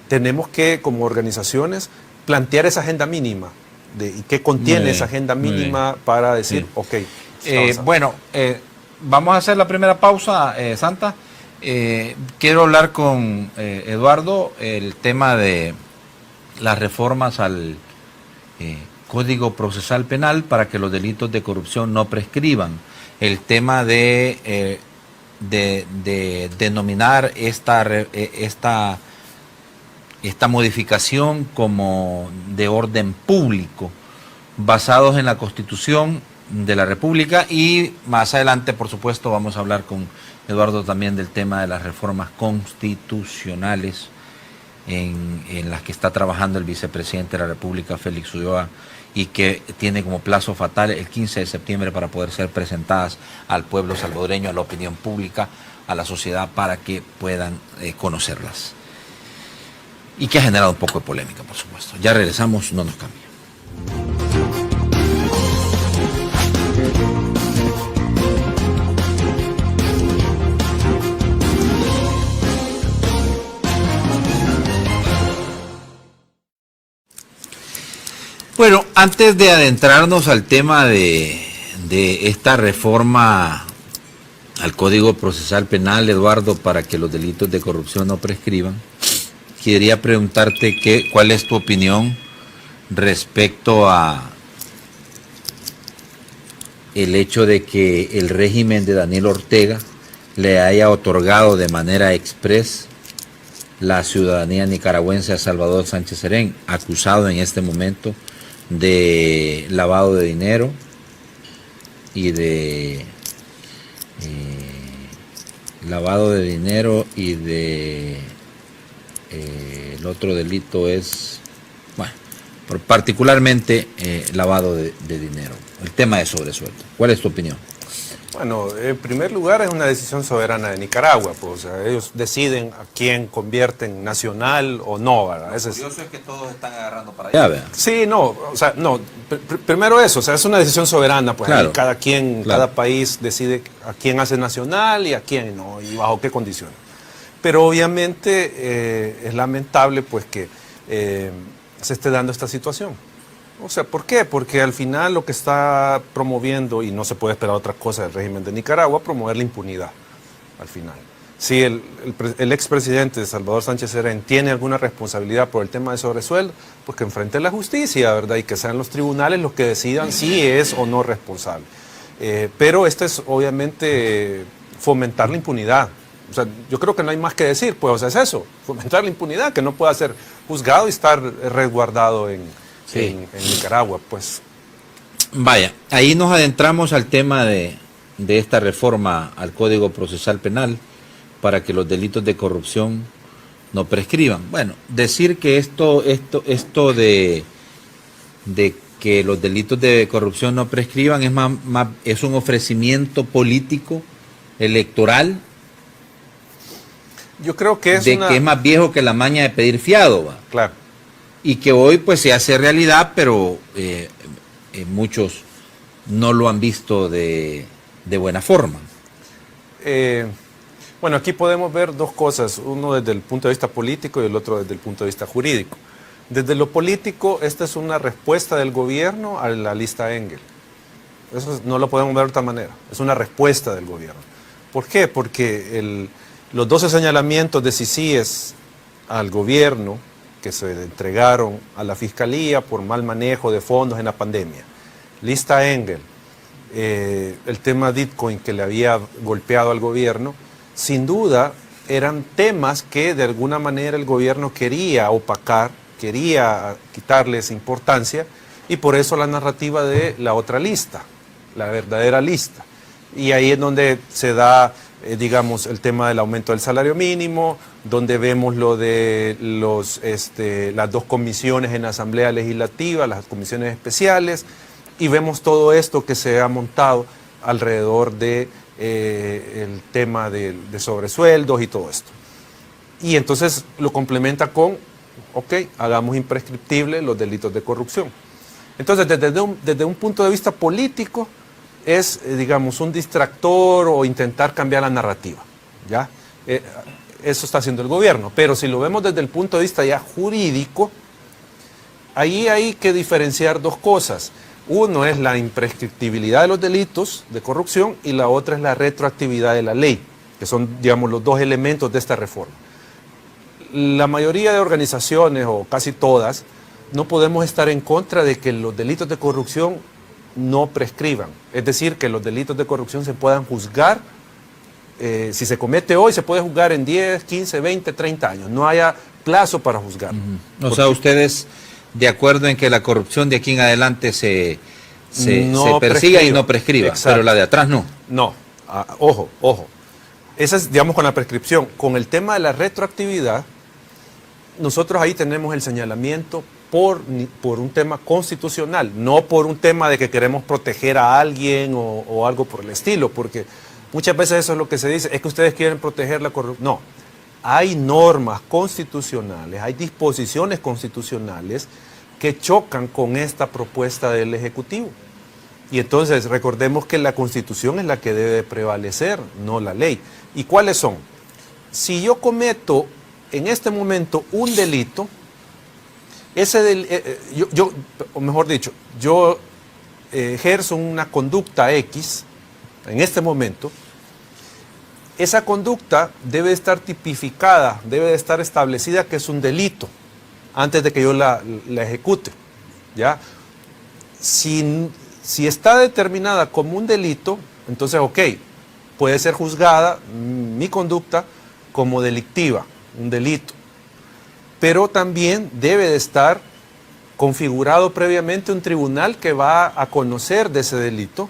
tenemos que, como organizaciones, plantear esa agenda mínima y qué contiene esa agenda mínima para decir, ok. Bueno, vamos a hacer la primera pausa, Santa. Quiero hablar con Eduardo el tema de las reformas al Código Procesal Penal para que los delitos de corrupción no prescriban. El tema de denominar esta modificación como de orden público, basados en la Constitución de la República, y más adelante, por supuesto, vamos a hablar con Eduardo también del tema de las reformas constitucionales en las que está trabajando el vicepresidente de la República, Félix Ulloa, y que tiene como plazo fatal el 15 de septiembre para poder ser presentadas al pueblo salvadoreño, a la opinión pública, a la sociedad, para que puedan conocerlas. Y que ha generado un poco de polémica, por supuesto. Ya regresamos, no nos cambie. Bueno, antes de adentrarnos al tema de esta reforma al Código Procesal Penal, Eduardo, para que los delitos de corrupción no prescriban, quería preguntarte cuál es tu opinión respecto a el hecho de que el régimen de Daniel Ortega le haya otorgado de manera express la ciudadanía nicaragüense a Salvador Sánchez Serén, acusado en este momento de lavado de dinero y de el otro delito es, bueno, particularmente lavado de dinero, el tema de sobresueldo. ¿Cuál es tu opinión? Bueno, en primer lugar es una decisión soberana de Nicaragua, pues, o sea, ellos deciden a quién convierten nacional o no, ¿verdad? Lo curioso es que todos están agarrando para allá, ¿verdad? Sí, no, o sea, no, primero eso, o sea, es una decisión soberana, pues, claro, cada quien, claro, cada país decide a quién hace nacional y a quién no, y bajo qué condiciones. Pero obviamente es lamentable, pues, que se esté dando esta situación. O sea, ¿por qué? Porque al final lo que está promoviendo, y no se puede esperar otra cosa del régimen de Nicaragua, promover la impunidad, al final. Si el expresidente Salvador Sánchez Serén tiene alguna responsabilidad por el tema de sobresueldo, pues que enfrente la justicia, ¿verdad? Y que sean los tribunales los que decidan si es o no responsable. Pero esto es obviamente fomentar la impunidad. O sea, yo creo que no hay más que decir, pues, o sea, es eso, fomentar la impunidad, que no pueda ser juzgado y estar resguardado en Nicaragua, pues. Vaya, ahí nos adentramos al tema de esta reforma al Código Procesal Penal para que los delitos de corrupción no prescriban. Bueno, decir que esto de que los delitos de corrupción no prescriban es un ofrecimiento político electoral. Yo creo que que es más viejo que la maña de pedir fiado, ¿va? Claro. Y que hoy pues se hace realidad, pero muchos no lo han visto de buena forma. Bueno, aquí podemos ver dos cosas, uno desde el punto de vista político y el otro desde el punto de vista jurídico. Desde lo político, esta es una respuesta del gobierno a la lista Engel. Eso no lo podemos ver de otra manera, es una respuesta del gobierno. ¿Por qué? Porque los 12 señalamientos de CICIES al gobierno que se entregaron a la Fiscalía por mal manejo de fondos en la pandemia, lista Engel, el tema Bitcoin que le había golpeado al gobierno, sin duda eran temas que de alguna manera el gobierno quería opacar, quería quitarles importancia, y por eso la narrativa de la otra lista, la verdadera lista. Y ahí es donde se da, digamos, el tema del aumento del salario mínimo, donde vemos lo de las dos comisiones en la Asamblea Legislativa, las comisiones especiales, y vemos todo esto que se ha montado alrededor de el tema de sobresueldos y todo esto. Y entonces lo complementa con ok, hagamos imprescriptibles los delitos de corrupción. Entonces, desde un punto de vista político, es, digamos, un distractor o intentar cambiar la narrativa, ¿ya? Eso está haciendo el gobierno, pero si lo vemos desde el punto de vista ya jurídico, ahí hay que diferenciar dos cosas. Uno es la imprescriptibilidad de los delitos de corrupción y la otra es la retroactividad de la ley, que son, digamos, los dos elementos de esta reforma. La mayoría de organizaciones, o casi todas, no podemos estar en contra de que los delitos de corrupción no prescriban. Es decir, que los delitos de corrupción se puedan juzgar, si se comete hoy, se puede juzgar en 10, 15, 20, 30 años. No haya plazo para juzgar. O sea, ustedes de acuerdo en que la corrupción de aquí en adelante se persiga y no prescriba, exacto, pero la de atrás no. No, ojo. Esa es, digamos, con la prescripción. Con el tema de la retroactividad, nosotros ahí tenemos el señalamiento por un tema constitucional, no por un tema de que queremos proteger a alguien o algo por el estilo, porque muchas veces eso es lo que se dice, es que ustedes quieren proteger la corrupción. No, hay normas constitucionales, hay disposiciones constitucionales que chocan con esta propuesta del Ejecutivo. Y entonces recordemos que la Constitución es la que debe prevalecer, no la ley. ¿Y cuáles son? Si yo cometo en este momento un delito, o mejor dicho, yo ejerzo una conducta X en este momento, esa conducta debe estar tipificada, debe estar establecida que es un delito antes de que yo la ejecute, ¿ya? Si está determinada como un delito, entonces, ok, puede ser juzgada mi conducta como delictiva, un delito. Pero también debe de estar configurado previamente un tribunal que va a conocer de ese delito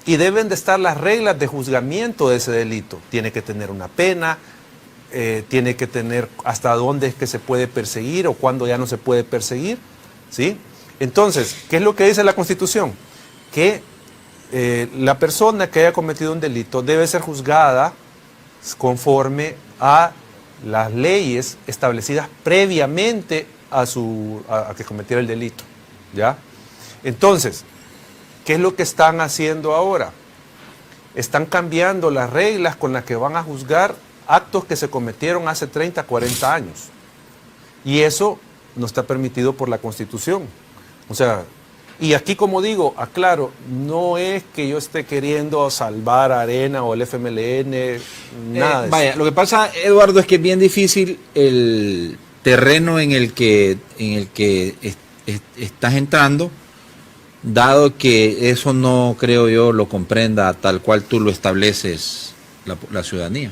y deben de estar las reglas de juzgamiento de ese delito. Tiene que tener una pena, tiene que tener hasta dónde es que se puede perseguir o cuándo ya no se puede perseguir, ¿sí? Entonces, ¿qué es lo que dice la Constitución? Que la persona que haya cometido un delito debe ser juzgada conforme a las leyes establecidas previamente a que cometiera el delito, ¿ya? Entonces, ¿qué es lo que están haciendo ahora? Están cambiando las reglas con las que van a juzgar actos que se cometieron hace 30, 40 años. Y eso no está permitido por la Constitución. O sea, y aquí, como digo, aclaro, no es que yo esté queriendo salvar a Arena o el FMLN, nada de eso. Vaya, lo que pasa, Eduardo, es que es bien difícil el terreno en el que estás entrando, dado que eso no, creo yo, lo comprenda tal cual tú lo estableces la ciudadanía.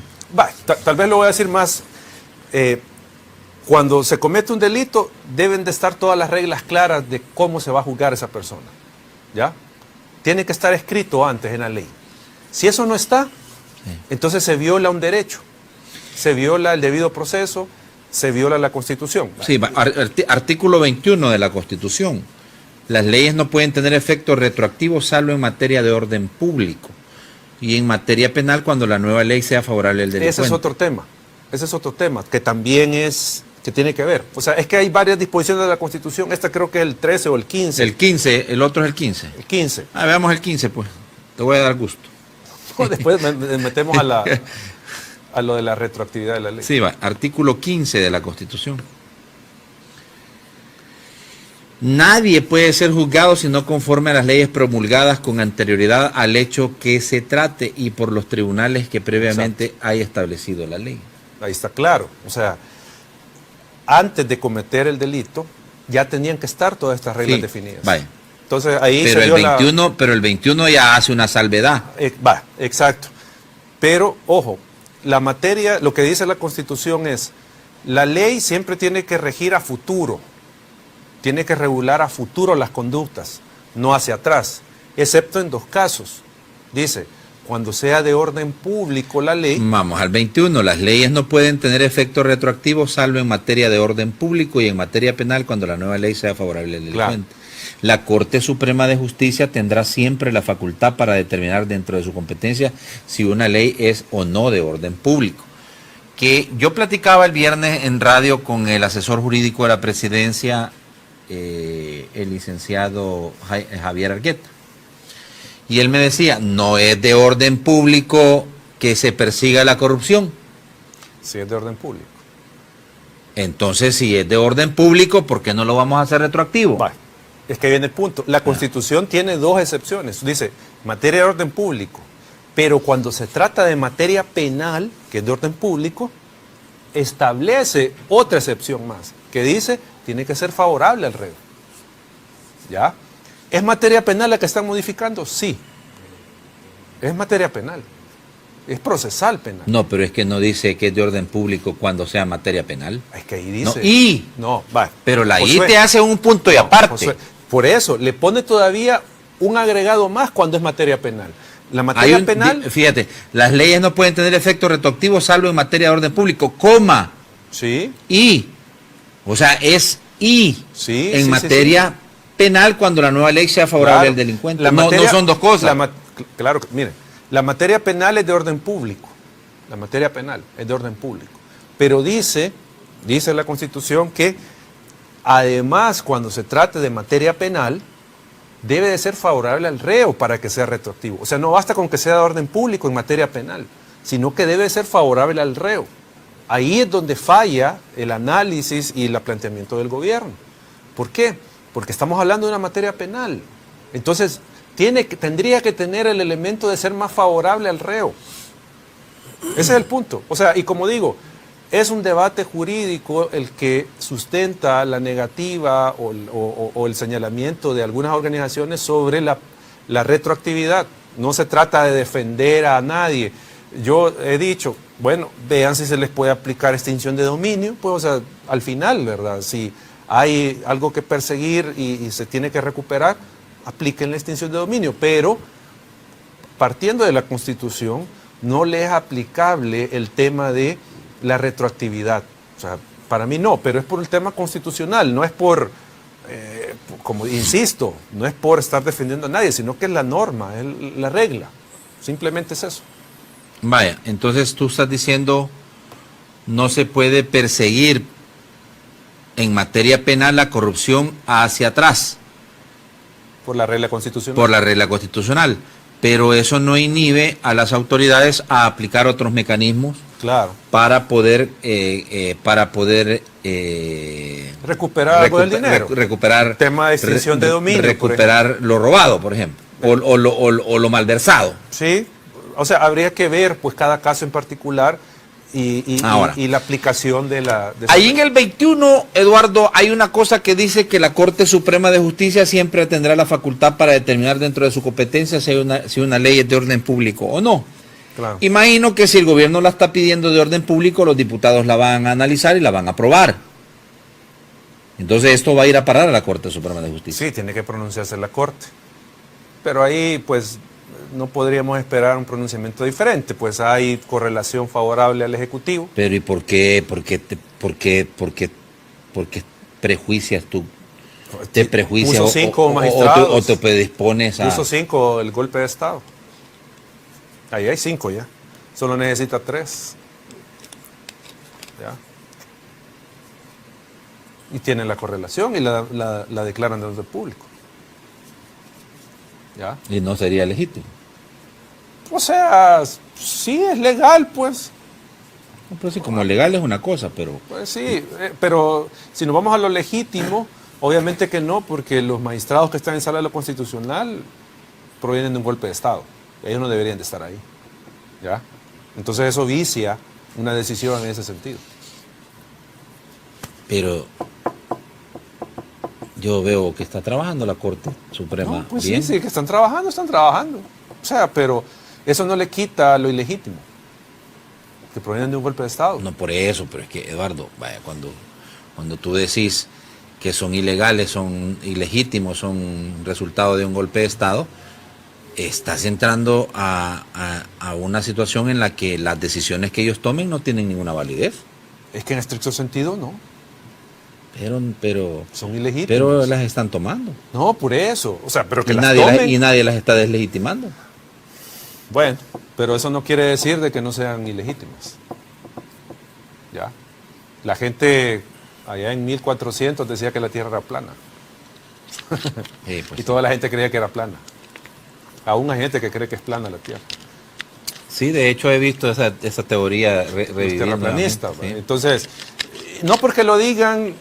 Tal vez lo voy a decir más. Cuando se comete un delito, deben de estar todas las reglas claras de cómo se va a juzgar a esa persona, ¿ya? Tiene que estar escrito antes en la ley. Si eso no está, sí, entonces se viola un derecho, se viola el debido proceso, se viola la Constitución. Sí, artículo 21 de la Constitución. Las leyes no pueden tener efecto retroactivo salvo en materia de orden público y en materia penal cuando la nueva ley sea favorable al delincuente. Ese es otro tema, que también que tiene que ver. O sea, es que hay varias disposiciones de la Constitución. Esta creo que es el 13 o el 15. El 15, el otro es el 15. El 15. Veamos el 15, pues. Te voy a dar gusto. Después metemos a lo de la retroactividad de la ley. Sí, artículo 15 de la Constitución. Nadie puede ser juzgado si no conforme a las leyes promulgadas con anterioridad al hecho que se trate y por los tribunales que previamente haya establecido la ley. Ahí está claro. O sea, antes de cometer el delito, ya tenían que estar todas estas reglas definidas. Vaya. Entonces ahí pero el 21 ya hace una salvedad. Exacto. Pero, ojo, la materia, lo que dice la Constitución es, la ley siempre tiene que regir a futuro. Tiene que regular a futuro las conductas, no hacia atrás, excepto en dos casos. Dice, cuando sea de orden público la ley... Vamos al 21, las leyes no pueden tener efecto retroactivo salvo en materia de orden público y en materia penal cuando la nueva ley sea favorable al delincuente. Claro. La Corte Suprema de Justicia tendrá siempre la facultad para determinar dentro de su competencia si una ley es o no de orden público. que yo platicaba el viernes en radio con el asesor jurídico de la presidencia, el licenciado Javier Argueta. Y él me decía, no es de orden público que se persiga la corrupción. Sí, es de orden público. Entonces, si es de orden público, ¿por qué no lo vamos a hacer retroactivo? Vale. Es que viene el punto. La Constitución tiene dos excepciones. Dice, materia de orden público. Pero cuando se trata de materia penal, que es de orden público, establece otra excepción más, que dice, tiene que ser favorable al reo. ¿Ya? ¿Es materia penal la que están modificando? Sí. Es materia penal. Es procesal penal. No, pero es que no dice que es de orden público cuando sea materia penal. Es que ahí dice... No, No, va. pero la I Josué, te hace un punto y aparte. Josué, por eso, le pone todavía un agregado más cuando es materia penal. La materia penal... Fíjate, las leyes no pueden tener efecto retroactivo salvo en materia de orden público, coma, Sí, y. O sea, es y sí. en sí, materia penal cuando la nueva ley sea favorable Claro. al delincuente. La No, materia- no son dos cosas. Claro, miren, la materia penal es de orden público. La materia penal es de orden público. Pero dice la Constitución que además cuando se trate de materia penal debe de ser favorable al reo para que sea retroactivo. O sea, no basta con que sea de orden público en materia penal, sino que debe ser favorable al reo. Ahí es donde falla el análisis y el planteamiento del gobierno. ¿Por qué? Porque estamos hablando de una materia penal. Entonces, tendría que tener el elemento de ser más favorable al reo. Ese es el punto. O sea, y como digo, es un debate jurídico el que sustenta la negativa o el señalamiento de algunas organizaciones sobre la retroactividad. No se trata de defender a nadie. Yo he dicho, bueno, vean si se les puede aplicar extinción de dominio, pues, o sea, al final, ¿verdad? Si hay algo que perseguir y se tiene que recuperar, apliquen la extinción de dominio, pero partiendo de la Constitución, no le es aplicable el tema de la retroactividad. O sea, para mí no, pero es por el tema constitucional, no es por, como insisto, no es por estar defendiendo a nadie, sino que es la norma, es la regla. Simplemente es eso. Vaya, entonces tú estás diciendo no se puede perseguir en materia penal la corrupción hacia atrás Por la regla constitucional. por la regla constitucional, pero eso no inhibe a las autoridades a aplicar otros mecanismos Claro. para poder Recuperar algo del dinero. recuperar Tema de extinción de dominio, por recuperar lo robado, por ejemplo, o lo malversado. Sí, o sea, habría que ver pues cada caso en particular y la aplicación de la... Ahí en el 21, Eduardo, hay una cosa que dice que la Corte Suprema de Justicia siempre tendrá la facultad para determinar dentro de su competencia si una ley es de orden público o no. Claro. Imagino que si el gobierno la está pidiendo de orden público, los diputados la van a analizar y la van a aprobar. Entonces esto va a ir a parar a la Corte Suprema de Justicia. Sí, tiene que pronunciarse la Corte. Pero ahí pues no podríamos esperar un pronunciamiento diferente, pues hay correlación favorable al Ejecutivo. Pero ¿y por qué prejuicias tú? ¿Te prejuicias Puso 5 magistrados. o te predispones a...? Puso 5 el golpe de Estado. Ahí hay 5 ya. Solo necesita 3. Ya. Y tienen la correlación y la declaran de orden público. ¿Ya? Y no sería legítimo. O sea, sí es legal, pues. Pues sí, como legal es una cosa, pero... Pues sí, pero si nos vamos a lo legítimo, obviamente que no, porque los magistrados que están en sala de lo constitucional provienen de un golpe de Estado. Ellos no deberían de estar ahí. ¿Ya? Entonces eso vicia una decisión en ese sentido. Pero yo veo que está trabajando la Corte Suprema. No, pues bien. sí, que están trabajando, están trabajando. O sea, pero eso no le quita lo ilegítimo, que provienen de un golpe de Estado. No por eso, pero es que, Eduardo, vaya, cuando tú decís que son ilegales, son ilegítimos, son resultado de un golpe de Estado, estás entrando a una situación en la que las decisiones que ellos tomen no tienen ninguna validez. Es que en estricto sentido no, Pero son ilegítimos. pero las están tomando. No, por eso. O sea, pero que Y las nadie, tomen. y nadie las está deslegitimando. Bueno, pero eso no quiere decir de que no sean ilegítimas. ¿ya? La gente allá en 1400 decía que la Tierra era plana. Sí, pues Y toda la gente creía que era plana. Aún hay gente que cree que es plana la Tierra. sí, de hecho he visto esa teoría Los reviviendo terraplanistas. nuevamente, sí. Entonces, no porque lo digan,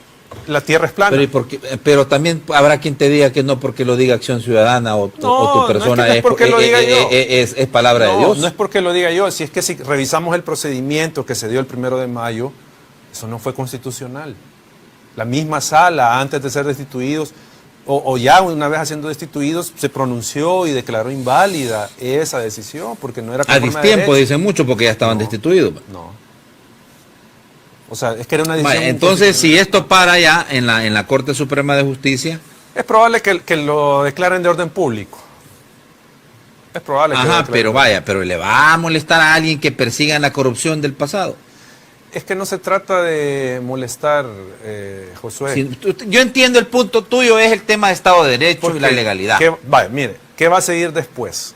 la Tierra es plana. Pero, pero también habrá quien te diga que no porque lo diga Acción Ciudadana o tu persona no es porque lo diga yo. es palabra de Dios. No es porque lo diga yo. Si es que si revisamos el procedimiento que se dio el 1 de mayo, eso no fue constitucional. La misma sala, antes de ser destituidos, o ya una vez siendo destituidos, se pronunció y declaró inválida esa decisión porque no era A conforme a distiempo derecho. dicen mucho porque ya estaban No. destituidos. No. O sea, es que era una decisión. Entonces, si esto para ya en la Corte Suprema de Justicia, Es probable que lo declaren de orden público. Es probable que lo ajá, declaren. pero le va a molestar a alguien que persiga la corrupción del pasado. Es que no se trata de molestar, Josué. Sí, yo entiendo el punto tuyo, es el tema de Estado de Derecho y la legalidad. Mire, ¿qué va a seguir después?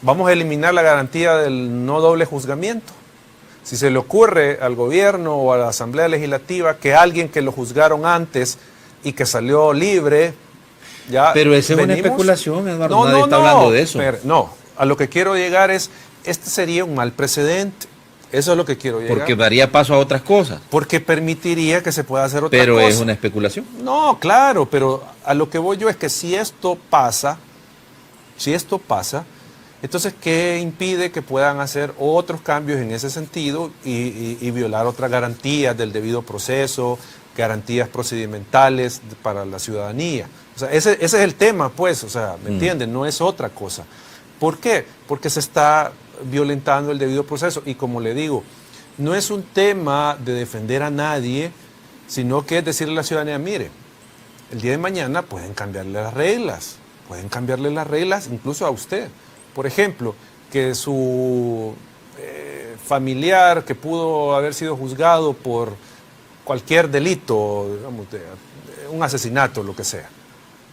Vamos a eliminar la garantía del no doble juzgamiento. Si se le ocurre al gobierno o a la Asamblea Legislativa que alguien que lo juzgaron antes y que salió libre, ya Pero esa es una venimos. especulación, Eduardo, nadie está hablando de eso. No, a lo que quiero llegar es, este sería un mal precedente. Eso es lo que quiero llegar. Porque daría paso a otras cosas. Porque permitiría que se pueda hacer otra Pero cosa. es una especulación. No, claro, pero a lo que voy yo es que si esto pasa, entonces ¿qué impide que puedan hacer otros cambios en ese sentido y violar otras garantías del debido proceso, garantías procedimentales para la ciudadanía? O sea, ese es el tema, pues, o sea, ¿me entienden? No es otra cosa. ¿Por qué? Porque se está violentando el debido proceso. Y como le digo, no es un tema de defender a nadie, sino que es decirle a la ciudadanía, mire, el día de mañana pueden cambiarle las reglas incluso a usted. Por ejemplo, que su familiar que pudo haber sido juzgado por cualquier delito, digamos, un asesinato, lo que sea.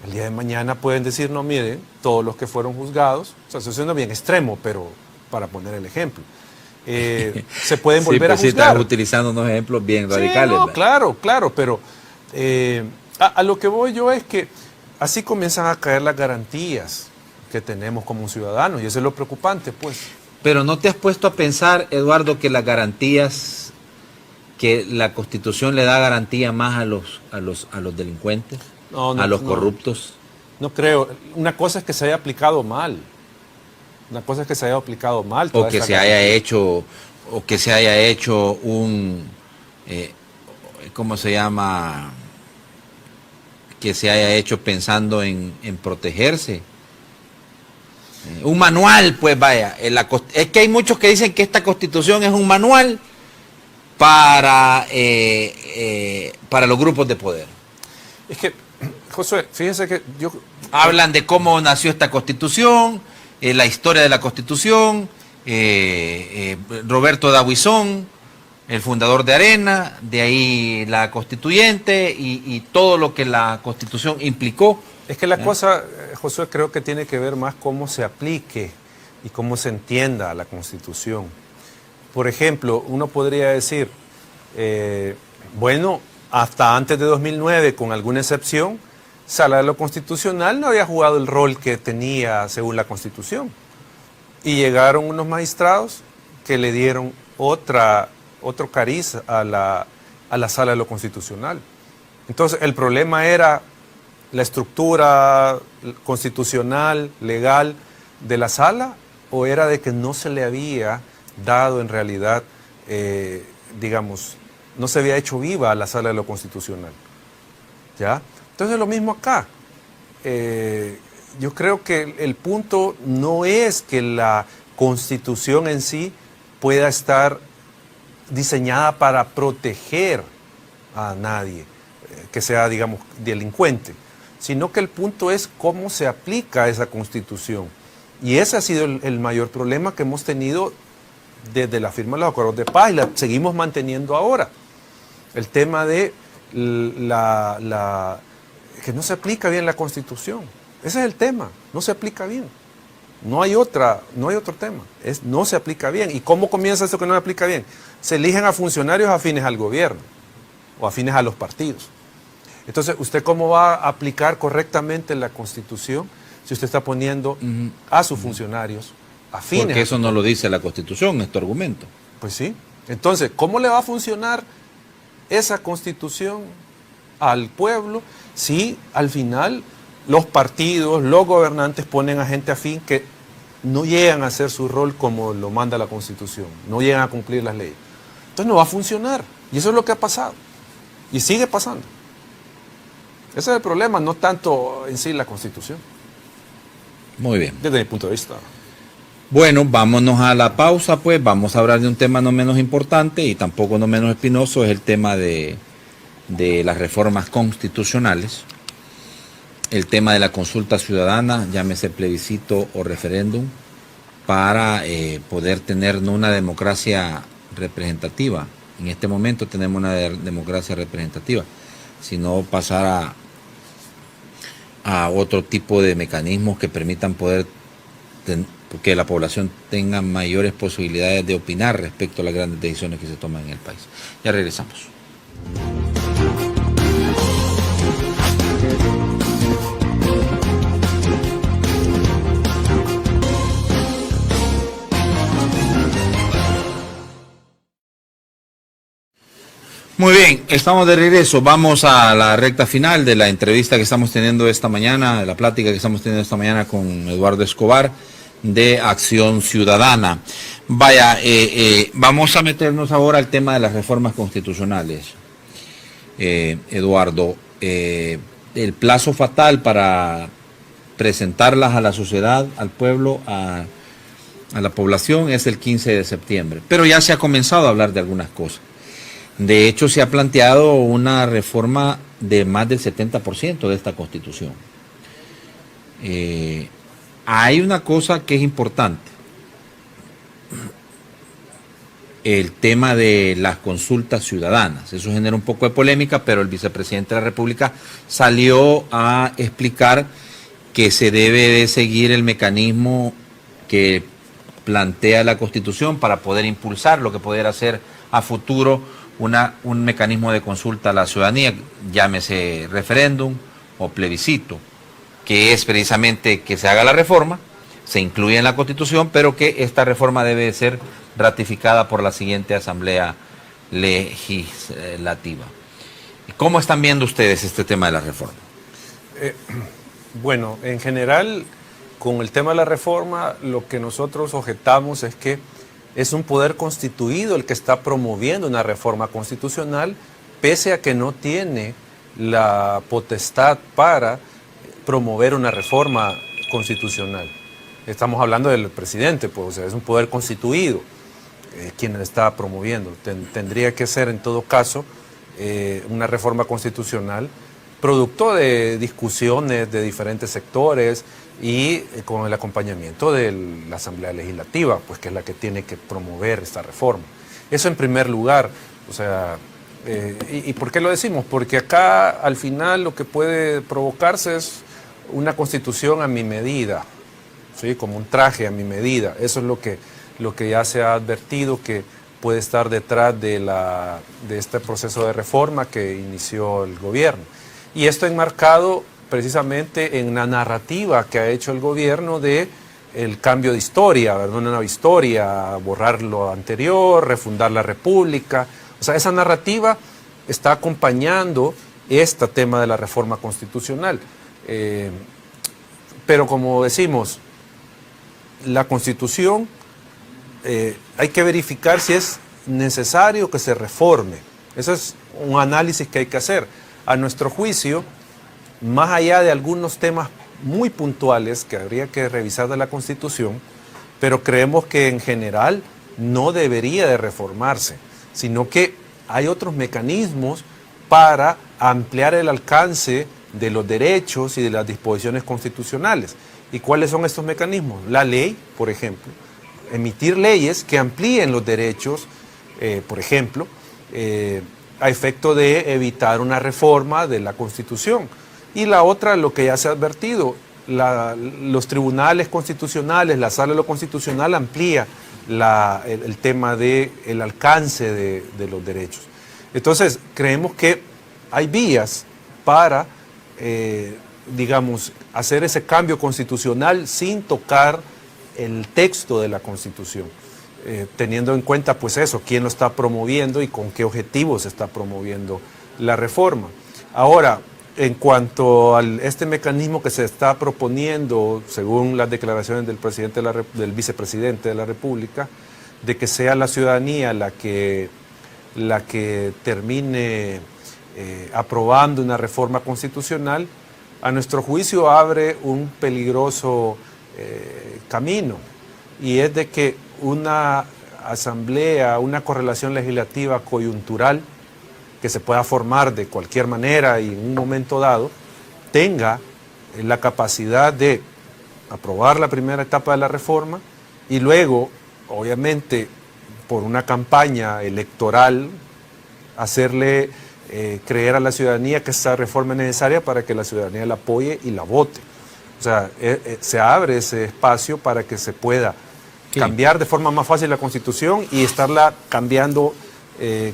El día de mañana pueden decir, no, miren, todos los que fueron juzgados, o sea, eso siendo bien extremo, pero para poner el ejemplo, se pueden volver a Sí, juzgar. estás utilizando unos ejemplos bien radicales. No, claro, pero a lo que voy yo es que así comienzan a caer las garantías que tenemos como ciudadanos, y eso es lo preocupante, pues. Pero ¿no te has puesto a pensar, Eduardo, que las garantías, que la Constitución le da garantía más a los delincuentes, a los corruptos? No creo. Una cosa es que se haya aplicado mal. O que se haya hecho un, ¿cómo se llama? Que se haya hecho pensando en protegerse. Un manual, pues vaya. Es que hay muchos que dicen que esta Constitución es un manual para los grupos de poder. Es que, Josué, fíjese que yo... Hablan de cómo nació esta Constitución, la historia de la Constitución, Roberto Dabuizón, el fundador de Arena, de ahí la constituyente y todo lo que la Constitución implicó. Es que la cosa, Josué, creo que tiene que ver más cómo se aplique y cómo se entienda la Constitución. Por ejemplo, uno podría decir, bueno, hasta antes de 2009, con alguna excepción, Sala de lo Constitucional no había jugado el rol que tenía según la Constitución. Y llegaron unos magistrados que le dieron otro cariz a la Sala de lo Constitucional. Entonces, el problema era la estructura constitucional, legal de la Sala, o era de que no se le había dado en realidad, digamos, no se había hecho viva a la Sala de lo Constitucional. ¿Ya? Entonces lo mismo acá. Yo creo que el punto no es que la Constitución en sí pueda estar diseñada para proteger a nadie que sea, digamos, delincuente, sino que el punto es cómo se aplica esa Constitución. Y ese ha sido el mayor problema que hemos tenido desde la firma de los acuerdos de paz y la seguimos manteniendo ahora. El tema de que no se aplica bien la Constitución. Ese es el tema, no se aplica bien. No hay otro tema. No se aplica bien. ¿Y cómo comienza eso que no se aplica bien? Se eligen a funcionarios afines al gobierno o afines a los partidos. Entonces, ¿usted cómo va a aplicar correctamente la Constitución si usted está poniendo a sus funcionarios afines? Porque eso no lo dice la Constitución, es tu argumento. Pues sí. Entonces, ¿cómo le va a funcionar esa Constitución al pueblo si al final los partidos, los gobernantes ponen a gente afín que no llegan a hacer su rol como lo manda la Constitución, no llegan a cumplir las leyes? Entonces no va a funcionar. Y eso es lo que ha pasado. Y sigue pasando. Ese es el problema, no tanto en sí la Constitución. Muy bien. Desde mi punto de vista. Bueno, vámonos a la pausa, pues vamos a hablar de un tema no menos importante y tampoco no menos espinoso, es el tema de las reformas constitucionales, el tema de la consulta ciudadana, llámese plebiscito o referéndum, para poder tener no una democracia representativa. En este momento tenemos una democracia representativa, sino pasar a otro tipo de mecanismos que permitan poder que la población tenga mayores posibilidades de opinar respecto a las grandes decisiones que se toman en el país. Ya regresamos. Muy bien, estamos de regreso. Vamos a la recta final de la entrevista que estamos teniendo esta mañana, de la plática que estamos teniendo esta mañana con Eduardo Escobar de Acción Ciudadana. Vaya, vamos a meternos ahora al tema de las reformas constitucionales. Eduardo, el plazo fatal para presentarlas a la sociedad, al pueblo, a la población es el 15 de septiembre. Pero ya se ha comenzado a hablar de algunas cosas. De hecho, se ha planteado una reforma de más del 70% de esta Constitución. Hay una cosa que es importante. El tema de las consultas ciudadanas. Eso genera un poco de polémica, pero el vicepresidente de la República salió a explicar que se debe de seguir el mecanismo que plantea la Constitución para poder impulsar lo que pudiera hacer a futuro un mecanismo de consulta a la ciudadanía, llámese referéndum o plebiscito, que es precisamente que se haga la reforma, se incluye en la Constitución, pero que esta reforma debe ser ratificada por la siguiente Asamblea Legislativa. ¿Cómo están viendo ustedes este tema de la reforma? Bueno, en general, con el tema de la reforma, lo que nosotros objetamos es que es un poder constituido el que está promoviendo una reforma constitucional, pese a que no tiene la potestad para promover una reforma constitucional. Estamos hablando del presidente, pues, o sea, es un poder constituido quien la está promoviendo. Tendría que ser, en todo caso, una reforma constitucional producto de discusiones de diferentes sectores y con el acompañamiento de la Asamblea Legislativa, pues que es la que tiene que promover esta reforma. Eso en primer lugar. O sea, ¿y por qué lo decimos? Porque acá al final lo que puede provocarse es una constitución a mi medida, ¿sí? Como un traje a mi medida. Eso es lo que ya se ha advertido que puede estar detrás de este proceso de reforma que inició el gobierno. Y esto enmarcado precisamente en la narrativa que ha hecho el gobierno de el cambio de historia, ¿verdad? Una nueva historia, borrar lo anterior, refundar la república. O sea, esa narrativa está acompañando este tema de la reforma constitucional. Pero como decimos, la Constitución hay que verificar si es necesario que se reforme. Eso es un análisis que hay que hacer. A nuestro juicio, más allá de algunos temas muy puntuales que habría que revisar de la Constitución, pero creemos que en general no debería de reformarse, sino que hay otros mecanismos para ampliar el alcance de los derechos y de las disposiciones constitucionales. ¿Y cuáles son estos mecanismos? La ley, por ejemplo, emitir leyes que amplíen los derechos, por ejemplo, a efecto de evitar una reforma de la Constitución. Y la otra, lo que ya se ha advertido, los tribunales constitucionales, la Sala de lo Constitucional amplía el tema del alcance de los derechos. Entonces, creemos que hay vías para, digamos, hacer ese cambio constitucional sin tocar el texto de la Constitución, teniendo en cuenta, pues eso, quién lo está promoviendo y con qué objetivos se está promoviendo la reforma. Ahora, en cuanto a este mecanismo que se está proponiendo, según las declaraciones del del vicepresidente de la República, de que sea la ciudadanía la que termine aprobando una reforma constitucional, a nuestro juicio abre un peligroso camino, y es de que una asamblea, una correlación legislativa coyuntural que se pueda formar de cualquier manera y en un momento dado, tenga la capacidad de aprobar la primera etapa de la reforma y luego, obviamente, por una campaña electoral, hacerle creer a la ciudadanía que esa reforma es necesaria para que la ciudadanía la apoye y la vote. O sea, se abre ese espacio para que se pueda cambiar de forma más fácil la Constitución y estarla cambiando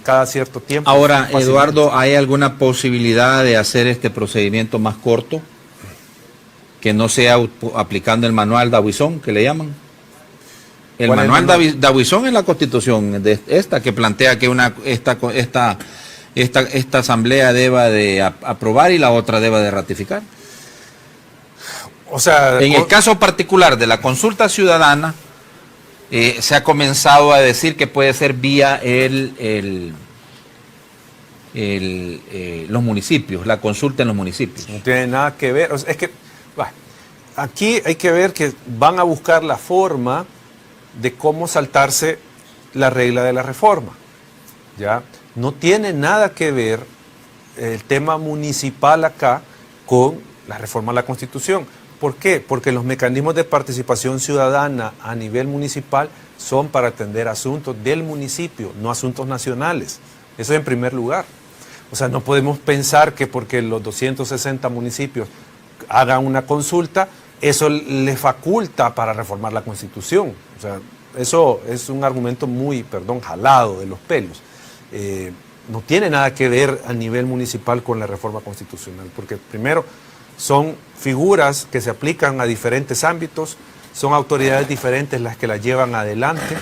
cada cierto tiempo. Ahora, Eduardo, ¿hay alguna posibilidad de hacer este procedimiento más corto? Que no sea aplicando el manual Dauisson, que le llaman. El manual Dauisson es la Constitución de esta, que plantea que esta asamblea deba de aprobar y la otra deba de ratificar. O sea, en el caso particular de la consulta ciudadana, se ha comenzado a decir que puede ser vía los municipios, la consulta en los municipios. No tiene nada que ver. O sea, es que aquí hay que ver que van a buscar la forma de cómo saltarse la regla de la reforma. ¿Ya? No tiene nada que ver el tema municipal acá con la reforma a la Constitución. ¿Por qué? Porque los mecanismos de participación ciudadana a nivel municipal son para atender asuntos del municipio, no asuntos nacionales. Eso en primer lugar. O sea, no podemos pensar que porque los 260 municipios hagan una consulta, eso les faculta para reformar la Constitución. O sea, eso es un argumento muy, jalado de los pelos. No tiene nada que ver a nivel municipal con la reforma constitucional, porque primero son figuras que se aplican a diferentes ámbitos, son autoridades diferentes las que las llevan adelante,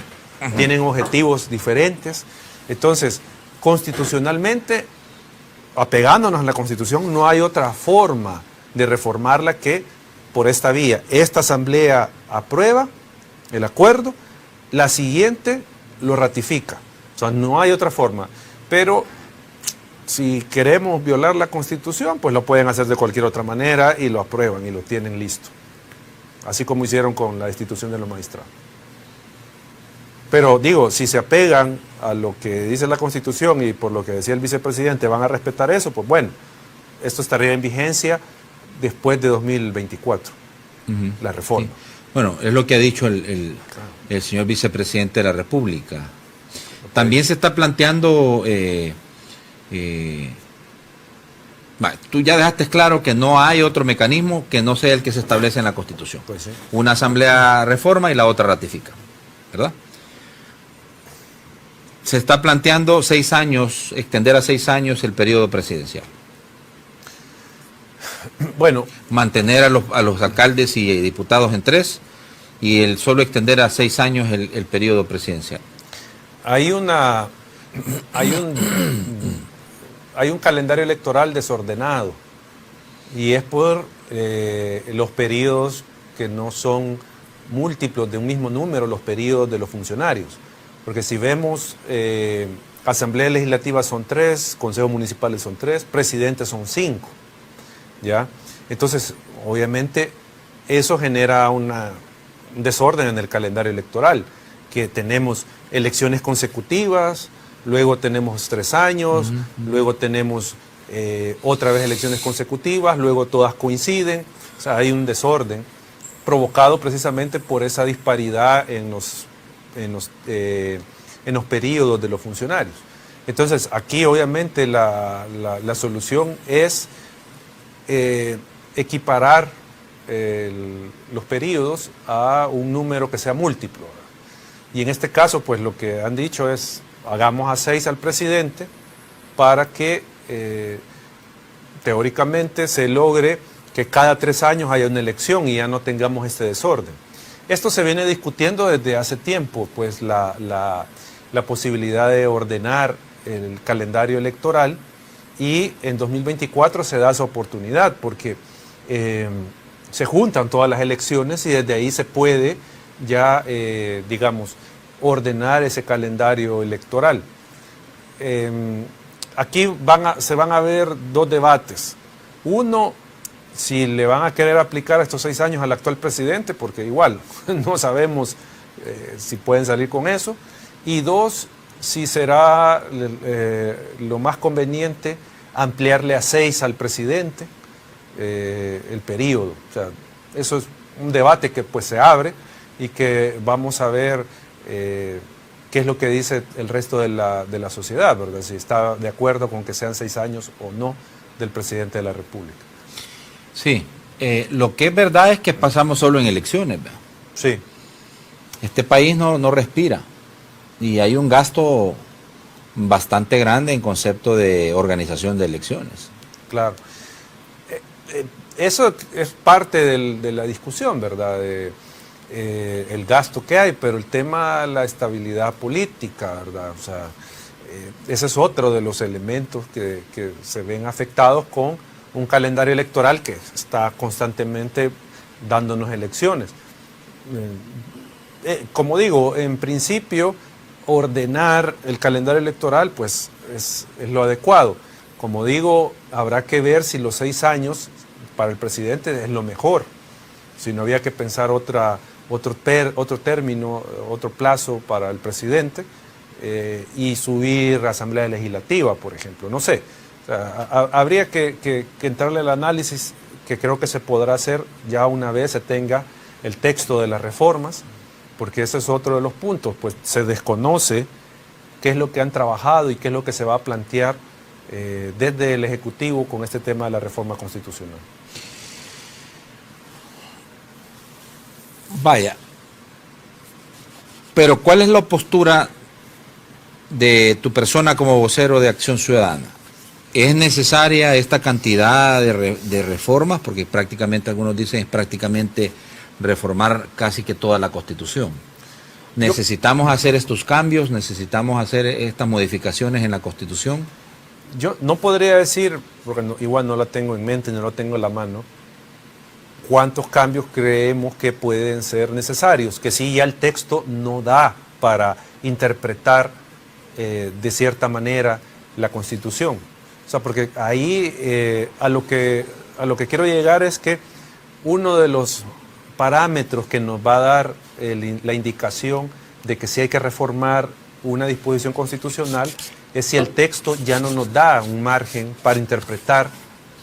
tienen objetivos diferentes. Entonces, constitucionalmente, apegándonos a la Constitución, no hay otra forma de reformarla que por esta vía. Esta asamblea aprueba el acuerdo, la siguiente lo ratifica. O sea, no hay otra forma. Pero si queremos violar la Constitución, pues lo pueden hacer de cualquier otra manera y lo aprueban y lo tienen listo. Así como hicieron con la destitución de los magistrados. Pero digo, si se apegan a lo que dice la Constitución y por lo que decía el vicepresidente van a respetar eso, pues bueno, esto estaría en vigencia después de 2024, la reforma. Sí. Bueno, es lo que ha dicho el señor vicepresidente de la República. También se está planteando... tú ya dejaste claro que no hay otro mecanismo que no sea el que se establece en la Constitución. Pues sí. Una asamblea reforma y la otra ratifica, ¿verdad? Se está planteando 6 años, extender a 6 años el periodo presidencial. Bueno, mantener a los alcaldes y diputados en 3 y solo extender a 6 años el periodo presidencial. Hay un calendario electoral desordenado y es por los periodos que no son múltiplos de un mismo número, los periodos de los funcionarios. Porque si vemos, asambleas legislativas son 3, consejos municipales son 3, presidentes son 5. ¿Ya? Entonces, obviamente, eso genera un desorden en el calendario electoral, que tenemos elecciones consecutivas, luego tenemos 3 años, luego tenemos otra vez elecciones consecutivas, luego todas coinciden. O sea, hay un desorden provocado precisamente por esa disparidad en los periodos de los funcionarios. Entonces, aquí obviamente la solución es equiparar los periodos a un número que sea múltiplo, ¿verdad? Y en este caso, pues lo que han dicho es, hagamos a 6 al presidente para que teóricamente se logre que cada 3 años haya una elección y ya no tengamos este desorden. Esto se viene discutiendo desde hace tiempo, pues la posibilidad de ordenar el calendario electoral, y en 2024 se da esa oportunidad porque se juntan todas las elecciones y desde ahí se puede ya, digamos, ordenar ese calendario electoral. Aquí se van a ver 2 debates. Uno, si le van a querer aplicar estos 6 años al actual presidente, porque igual no sabemos si pueden salir con eso. Y 2, si será lo más conveniente ampliarle a 6 al presidente el periodo. O sea, eso es un debate que pues se abre y que vamos a ver qué es lo que dice el resto de la sociedad, ¿verdad? Si está de acuerdo con que sean 6 años o no del presidente de la República. Sí, lo que es verdad es que pasamos solo en elecciones, ¿verdad? Sí. Este país no respira y hay un gasto bastante grande en concepto de organización de elecciones. Claro. Eso es parte de la discusión, ¿verdad? El gasto que hay, pero el tema, la estabilidad política, ¿verdad? O sea, ese es otro de los elementos que se ven afectados con un calendario electoral que está constantemente dándonos elecciones. Como digo, en principio, ordenar el calendario electoral pues es lo adecuado. Como digo, habrá que ver si los 6 años para el presidente es lo mejor, si no había que pensar otro término, otro plazo para el presidente, y subir a Asamblea Legislativa, por ejemplo, no sé. O sea, habría que entrarle al análisis, que creo que se podrá hacer ya una vez se tenga el texto de las reformas, porque ese es otro de los puntos, pues se desconoce qué es lo que han trabajado y qué es lo que se va a plantear desde el Ejecutivo con este tema de la reforma constitucional. Vaya, pero ¿cuál es la postura de tu persona como vocero de Acción Ciudadana? ¿Es necesaria esta cantidad de reformas? Porque prácticamente, algunos dicen, es prácticamente reformar casi que toda la Constitución. ¿Necesitamos hacer estos cambios? ¿Necesitamos hacer estas modificaciones en la Constitución? Yo no podría decir, porque igual no la tengo en mente, no la tengo en la mano, cuántos cambios creemos que pueden ser necesarios, que sí ya el texto no da para interpretar de cierta manera la Constitución. O sea, porque ahí a lo que quiero llegar es que uno de los parámetros que nos va a dar la indicación de que sí hay que reformar una disposición constitucional es si el texto ya no nos da un margen para interpretar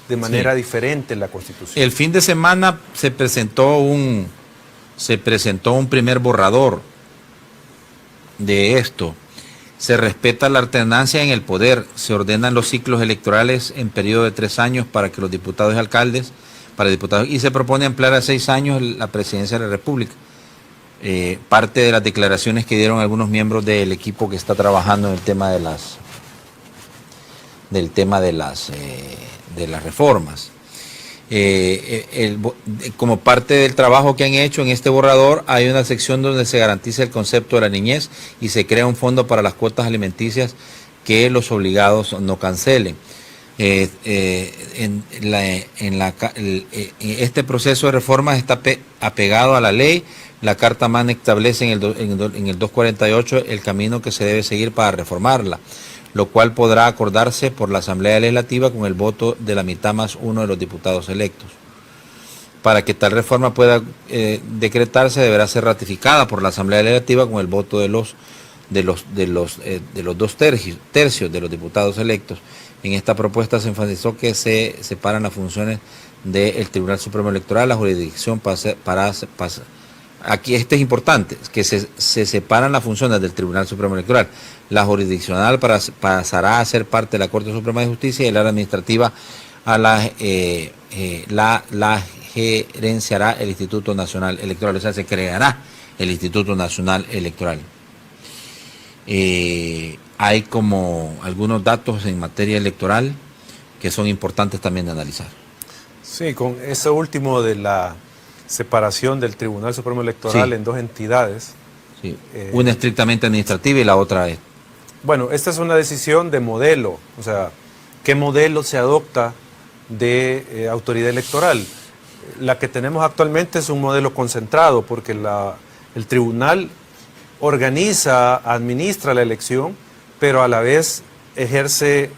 de manera diferente la Constitución. El fin de semana se presentó un primer borrador de esto. Se respeta la alternancia en el poder, se ordenan los ciclos electorales en periodo de 3 años para que los diputados y alcaldes, y se propone ampliar a 6 años la presidencia de la República. Parte de las declaraciones que dieron algunos miembros del equipo que está trabajando en el tema de las reformas. Como parte del trabajo que han hecho en este borrador, hay una sección donde se garantiza el concepto de la niñez y se crea un fondo para las cuotas alimenticias que los obligados no cancelen. Este proceso de reformas está apegado a la ley. La Carta Magna establece en el 248 el camino que se debe seguir para reformarla, lo cual podrá acordarse por la Asamblea Legislativa con el voto de la mitad más uno de los diputados electos. Para que tal reforma pueda decretarse, deberá ser ratificada por la Asamblea Legislativa con el voto de los 2 tercios de los diputados electos. En esta propuesta se enfatizó que se separan las funciones del Tribunal Supremo Electoral, la jurisdicción aquí es importante, que se separan las funciones del Tribunal Supremo Electoral. La jurisdiccional pasará a ser parte de la Corte Suprema de Justicia y el área administrativa a la gerenciará el Instituto Nacional Electoral, o sea, se creará el Instituto Nacional Electoral. Hay como algunos datos en materia electoral que son importantes también de analizar. Sí, con eso último de la separación del Tribunal Supremo Electoral Sí. en dos entidades. Sí. Una estrictamente administrativa y la otra es... Bueno, esta es una decisión de modelo, o sea, ¿qué modelo se adopta de autoridad electoral? La que tenemos actualmente es un modelo concentrado, porque el tribunal organiza, administra la elección, pero a la vez ejerce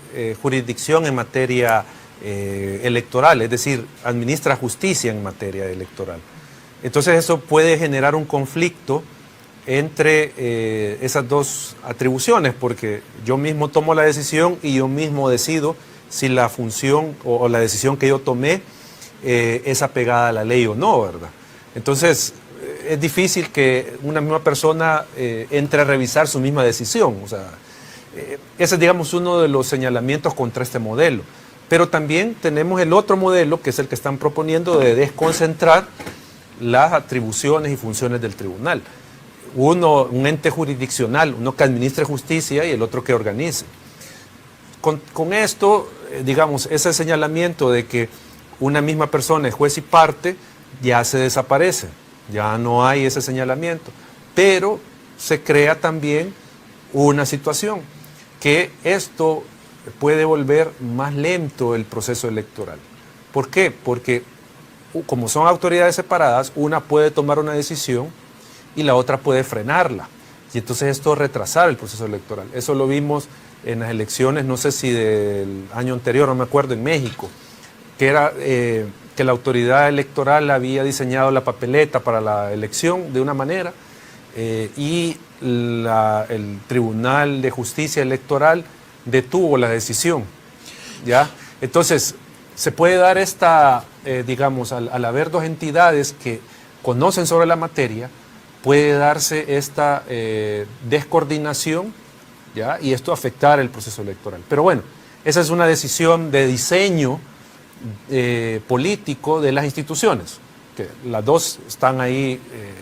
jurisdicción en materia electoral, es decir, administra justicia en materia electoral. Entonces eso puede generar un conflicto entre esas dos atribuciones, porque yo mismo tomo la decisión y yo mismo decido si la función o la decisión que yo tomé es apegada a la ley o no, ¿verdad? Entonces es difícil que una misma persona entre a revisar su misma decisión. O sea, ese es, digamos, uno de los señalamientos contra este modelo. Pero también tenemos el otro modelo, que es el que están proponiendo, de desconcentrar las atribuciones y funciones del tribunal. Un ente jurisdiccional, uno que administre justicia y el otro que organice. Con esto, digamos, ese señalamiento de que una misma persona es juez y parte, ya se desaparece, ya no hay ese señalamiento. Pero se crea también una situación, que esto puede volver más lento el proceso electoral. ¿Por qué? Porque como son autoridades separadas, una puede tomar una decisión y la otra puede frenarla. Y entonces esto retrasar el proceso electoral. Eso lo vimos en las elecciones, no sé si del año anterior, no me acuerdo, en México, que era que la autoridad electoral había diseñado la papeleta para la elección de una manera y el Tribunal de Justicia Electoral detuvo la decisión, ¿ya? Entonces, se puede dar esta, digamos, al haber dos entidades que conocen sobre la materia, puede darse esta descoordinación, ¿ya? Y esto afectar el proceso electoral. Pero bueno, esa es una decisión de diseño político de las instituciones, que las dos están ahí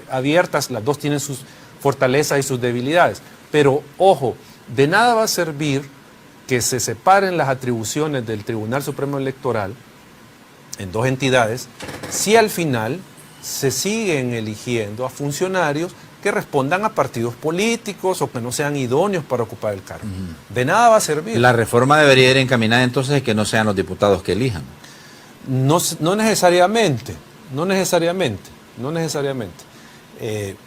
abiertas, las dos tienen sus fortalezas y sus debilidades. Pero, ojo, de nada va a servir que se separen las atribuciones del Tribunal Supremo Electoral en dos entidades si al final se siguen eligiendo a funcionarios que respondan a partidos políticos o que no sean idóneos para ocupar el cargo. De nada va a servir. La reforma debería ir encaminada entonces a que no sean los diputados que elijan. No necesariamente, no necesariamente.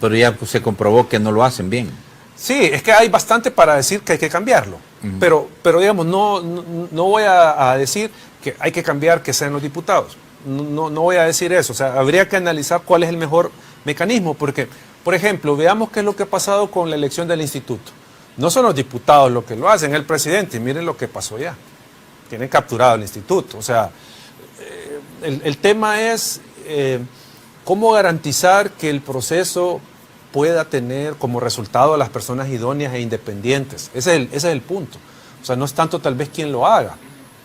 Pero ya se comprobó que no lo hacen bien. Sí, es que hay bastante para decir que hay que cambiarlo. Pero digamos, no voy a decir que hay que cambiar que sean los diputados. No voy a decir eso. O sea, habría que analizar cuál es el mejor mecanismo. Porque, por ejemplo, veamos qué es lo que ha pasado con la elección del instituto. No son los diputados los que lo hacen, el presidente. Y miren lo que pasó ya. Tienen capturado el instituto. O sea, el tema es cómo garantizar que el proceso pueda tener como resultado a las personas idóneas e independientes. Ese es el punto. O sea, no es tanto tal vez quién lo haga,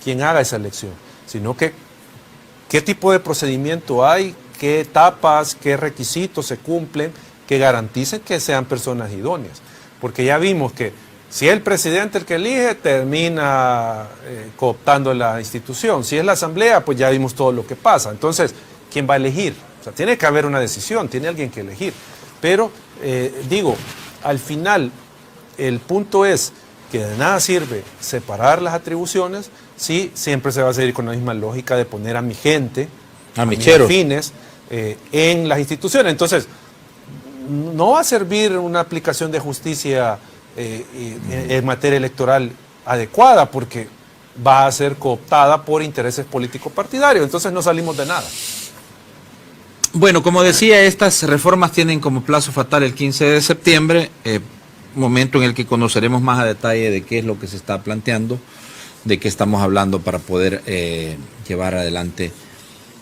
quién haga esa elección, sino que qué tipo de procedimiento hay, qué etapas, qué requisitos se cumplen que garanticen que sean personas idóneas. Porque ya vimos que si es el presidente el que elige, termina cooptando la institución. Si es la asamblea, pues ya vimos todo lo que pasa. Entonces, ¿quién va a elegir? O sea, tiene que haber una decisión, tiene alguien que elegir. Pero, digo, al final, el punto es que de nada sirve separar las atribuciones si siempre se va a seguir con la misma lógica de poner a mi gente, a mis afines, en las instituciones. Entonces, no va a servir una aplicación de justicia en materia electoral adecuada porque va a ser cooptada por intereses políticos partidarios. Entonces, no salimos de nada. Bueno, como decía, estas reformas tienen como plazo fatal el 15 de septiembre, momento en el que conoceremos más a detalle de qué es lo que se está planteando, de qué estamos hablando para poder llevar adelante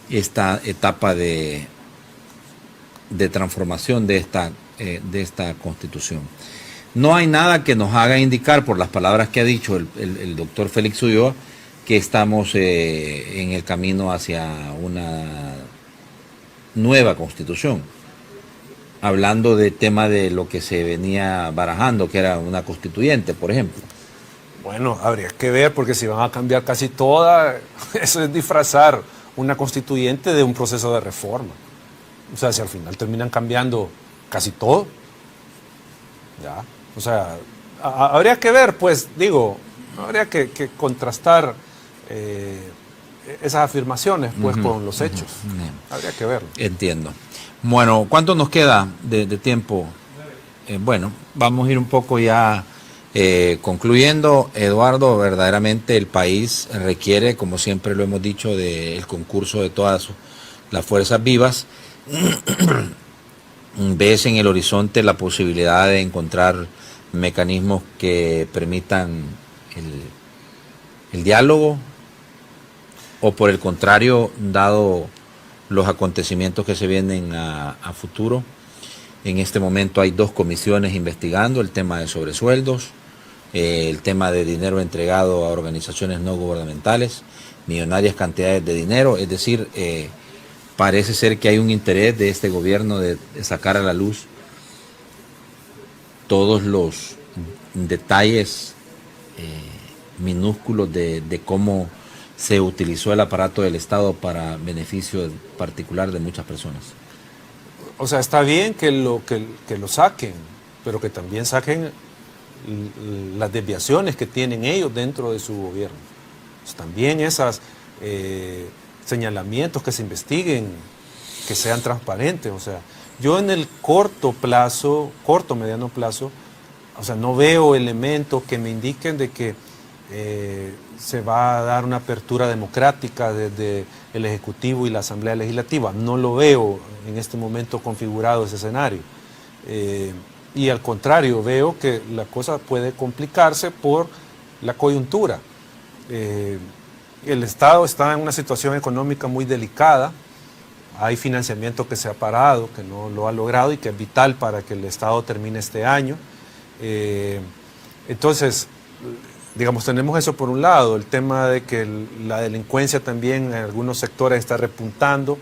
esta etapa de transformación de esta Constitución. No hay nada que nos haga indicar, por las palabras que ha dicho el doctor Félix Ulloa, que estamos en el camino hacia una nueva constitución, hablando del tema de lo que se venía barajando, que era una constituyente, por ejemplo. Bueno, habría que ver, porque si van a cambiar casi toda, eso es disfrazar una constituyente de un proceso de reforma. O sea, si al final terminan cambiando casi todo, ya. O sea, habría que ver, pues, digo, habría que contrastar esas afirmaciones, pues, con los hechos. Habría que verlo. Entiendo. Bueno, ¿cuánto nos queda de tiempo? Bueno, vamos a ir un poco ya concluyendo. Eduardo, verdaderamente el país requiere, como siempre lo hemos dicho, del concurso de todas las fuerzas vivas. ¿Ves en el horizonte la posibilidad de encontrar mecanismos que permitan el diálogo? ¿O por el contrario, dado los acontecimientos que se vienen a futuro, en este momento hay 2 comisiones investigando el tema de sobresueldos, el tema de dinero entregado a organizaciones no gubernamentales, millonarias cantidades de dinero? Es decir, parece ser que hay un interés de este gobierno de sacar a la luz todos los detalles minúsculos de cómo se utilizó el aparato del Estado para beneficio particular de muchas personas. O sea, está bien que lo saquen, pero que también saquen las desviaciones que tienen ellos dentro de su gobierno. Pues también esos señalamientos que se investiguen, que sean transparentes. O sea, yo en el mediano plazo, o sea, no veo elementos que me indiquen de que se va a dar una apertura democrática desde el Ejecutivo y la Asamblea Legislativa. No lo veo en este momento configurado ese escenario. Y al contrario, veo que la cosa puede complicarse por la coyuntura. El Estado está en una situación económica muy delicada. Hay financiamiento que se ha parado, que no lo ha logrado y que es vital para que el Estado termine este año. Entonces, digamos, tenemos eso por un lado, el tema de que la delincuencia también en algunos sectores está repuntando.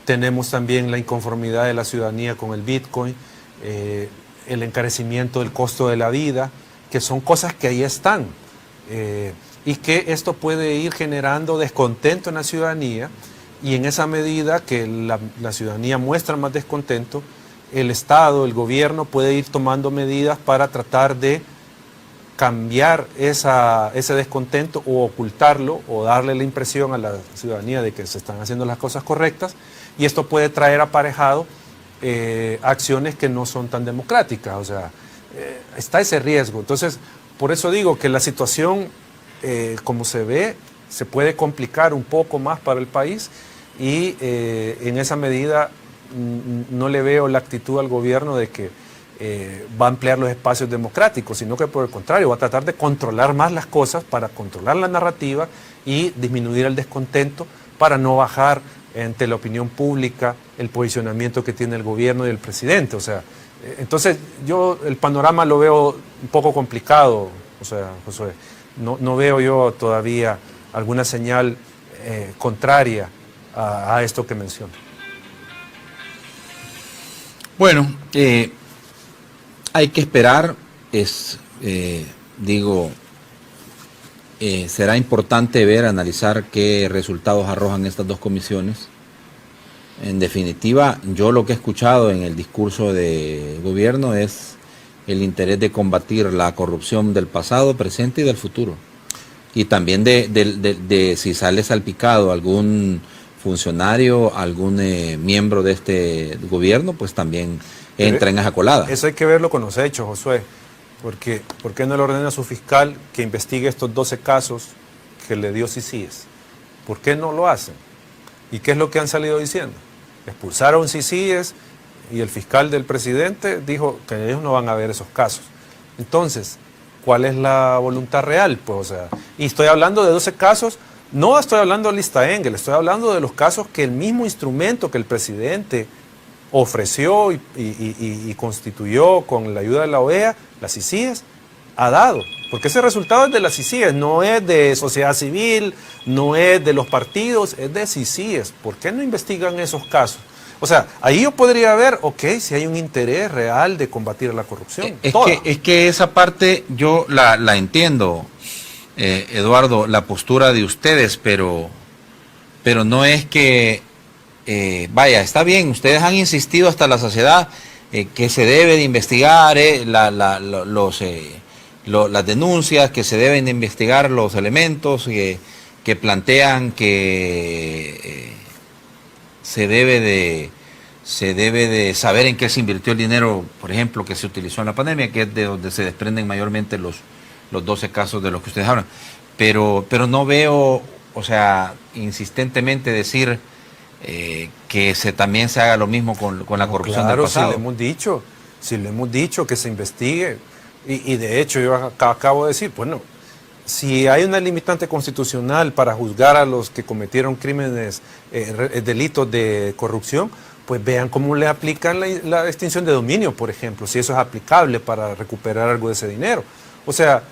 Tenemos también la inconformidad de la ciudadanía con el Bitcoin, el encarecimiento del costo de la vida, que son cosas que ahí están. Y que esto puede ir generando descontento en la ciudadanía, y en esa medida que la ciudadanía muestra más descontento, el Estado, el gobierno puede ir tomando medidas para tratar de cambiar ese descontento o ocultarlo o darle la impresión a la ciudadanía de que se están haciendo las cosas correctas, y esto puede traer aparejado acciones que no son tan democráticas. O sea, está ese riesgo. Entonces, por eso digo que la situación, como se ve, se puede complicar un poco más para el país, y en esa medida no le veo la actitud al gobierno de que va a ampliar los espacios democráticos, sino que por el contrario va a tratar de controlar más las cosas para controlar la narrativa y disminuir el descontento para no bajar ante la opinión pública el posicionamiento que tiene el gobierno y el presidente. O sea, entonces yo el panorama lo veo un poco complicado. O sea, Josué, no veo yo todavía alguna señal contraria a esto que menciono. Bueno, hay que esperar, será importante ver, analizar qué resultados arrojan estas 2 comisiones. En definitiva, yo lo que he escuchado en el discurso de gobierno es el interés de combatir la corrupción del pasado, presente y del futuro. Y también de si sale salpicado algún funcionario, algún miembro de este gobierno, pues también entra en esa colada. Eso hay que verlo con los hechos, Josué. Porque, ¿por qué no le ordena a su fiscal que investigue estos 12 casos que le dio CICIES? ¿Por qué no lo hacen? ¿Y qué es lo que han salido diciendo? Expulsaron CICIES y el fiscal del presidente dijo que ellos no van a ver esos casos. Entonces, ¿cuál es la voluntad real? Pues, o sea, y estoy hablando de 12 casos, no estoy hablando de lista Engel, estoy hablando de los casos que el mismo instrumento que el presidente ofreció y constituyó con la ayuda de la OEA, las CICIES, ha dado. Porque ese resultado es de las CICIES, no es de sociedad civil, no es de los partidos, es de CICIES. ¿Por qué no investigan esos casos? O sea, ahí yo podría ver, ok, si hay un interés real de combatir la corrupción. Es que esa parte yo la entiendo, Eduardo, la postura de ustedes, pero no es que, vaya, está bien, ustedes han insistido hasta la saciedad que se debe de investigar las denuncias, que se deben de investigar los elementos que plantean que se debe de saber en qué se invirtió el dinero, por ejemplo, que se utilizó en la pandemia, que es de donde se desprenden mayormente los 12 casos de los que ustedes hablan. Pero no veo, o sea, insistentemente decir que también se haga lo mismo con la corrupción del pasado. Si le hemos dicho que se investigue. Y de hecho, yo acabo de decir, bueno, si hay una limitante constitucional para juzgar a los que cometieron crímenes, delitos de corrupción, pues vean cómo le aplican la extinción de dominio, por ejemplo, si eso es aplicable para recuperar algo de ese dinero. O sea,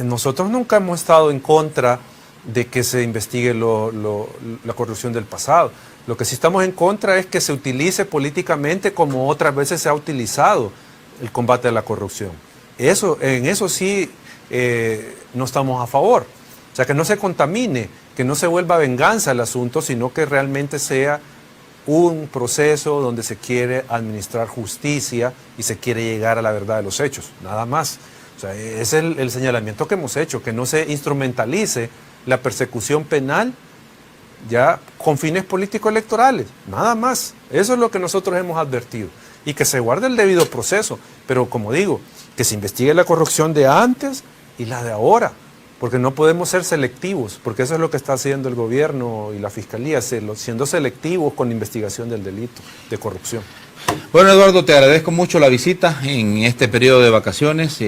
nosotros nunca hemos estado en contra de que se investigue la corrupción del pasado. Lo que sí estamos en contra es que se utilice políticamente como otras veces se ha utilizado el combate a la corrupción. En eso sí no estamos a favor. O sea, que no se contamine, que no se vuelva venganza el asunto, sino que realmente sea un proceso donde se quiere administrar justicia y se quiere llegar a la verdad de los hechos, nada más. O sea, ese es el señalamiento que hemos hecho, que no se instrumentalice la persecución penal ya con fines político-electorales, nada más. Eso es lo que nosotros hemos advertido. Y que se guarde el debido proceso, pero como digo, que se investigue la corrupción de antes y la de ahora, porque no podemos ser selectivos, porque eso es lo que está haciendo el gobierno y la fiscalía, siendo selectivos con la investigación del delito de corrupción. Bueno, Eduardo, te agradezco mucho la visita en este periodo de vacaciones.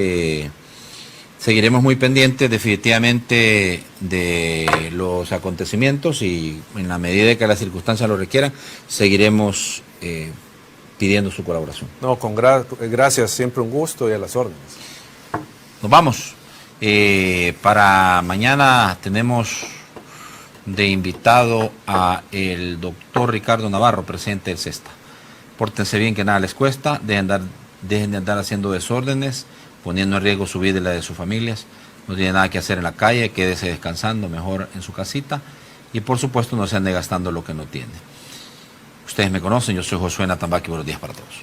Seguiremos muy pendientes definitivamente de los acontecimientos y en la medida que las circunstancias lo requieran, seguiremos pidiendo su colaboración. No, gracias, siempre un gusto y a las órdenes. Nos vamos. Para mañana tenemos de invitado a el doctor Ricardo Navarro, presidente del CESTA. Pórtense bien, que nada les cuesta, dejen de andar haciendo desórdenes, poniendo en riesgo su vida y la de sus familias. No tiene nada que hacer en la calle, quédese descansando mejor en su casita y por supuesto no se ande gastando lo que no tiene. Ustedes me conocen, yo soy Josué Natambaki, buenos días para todos.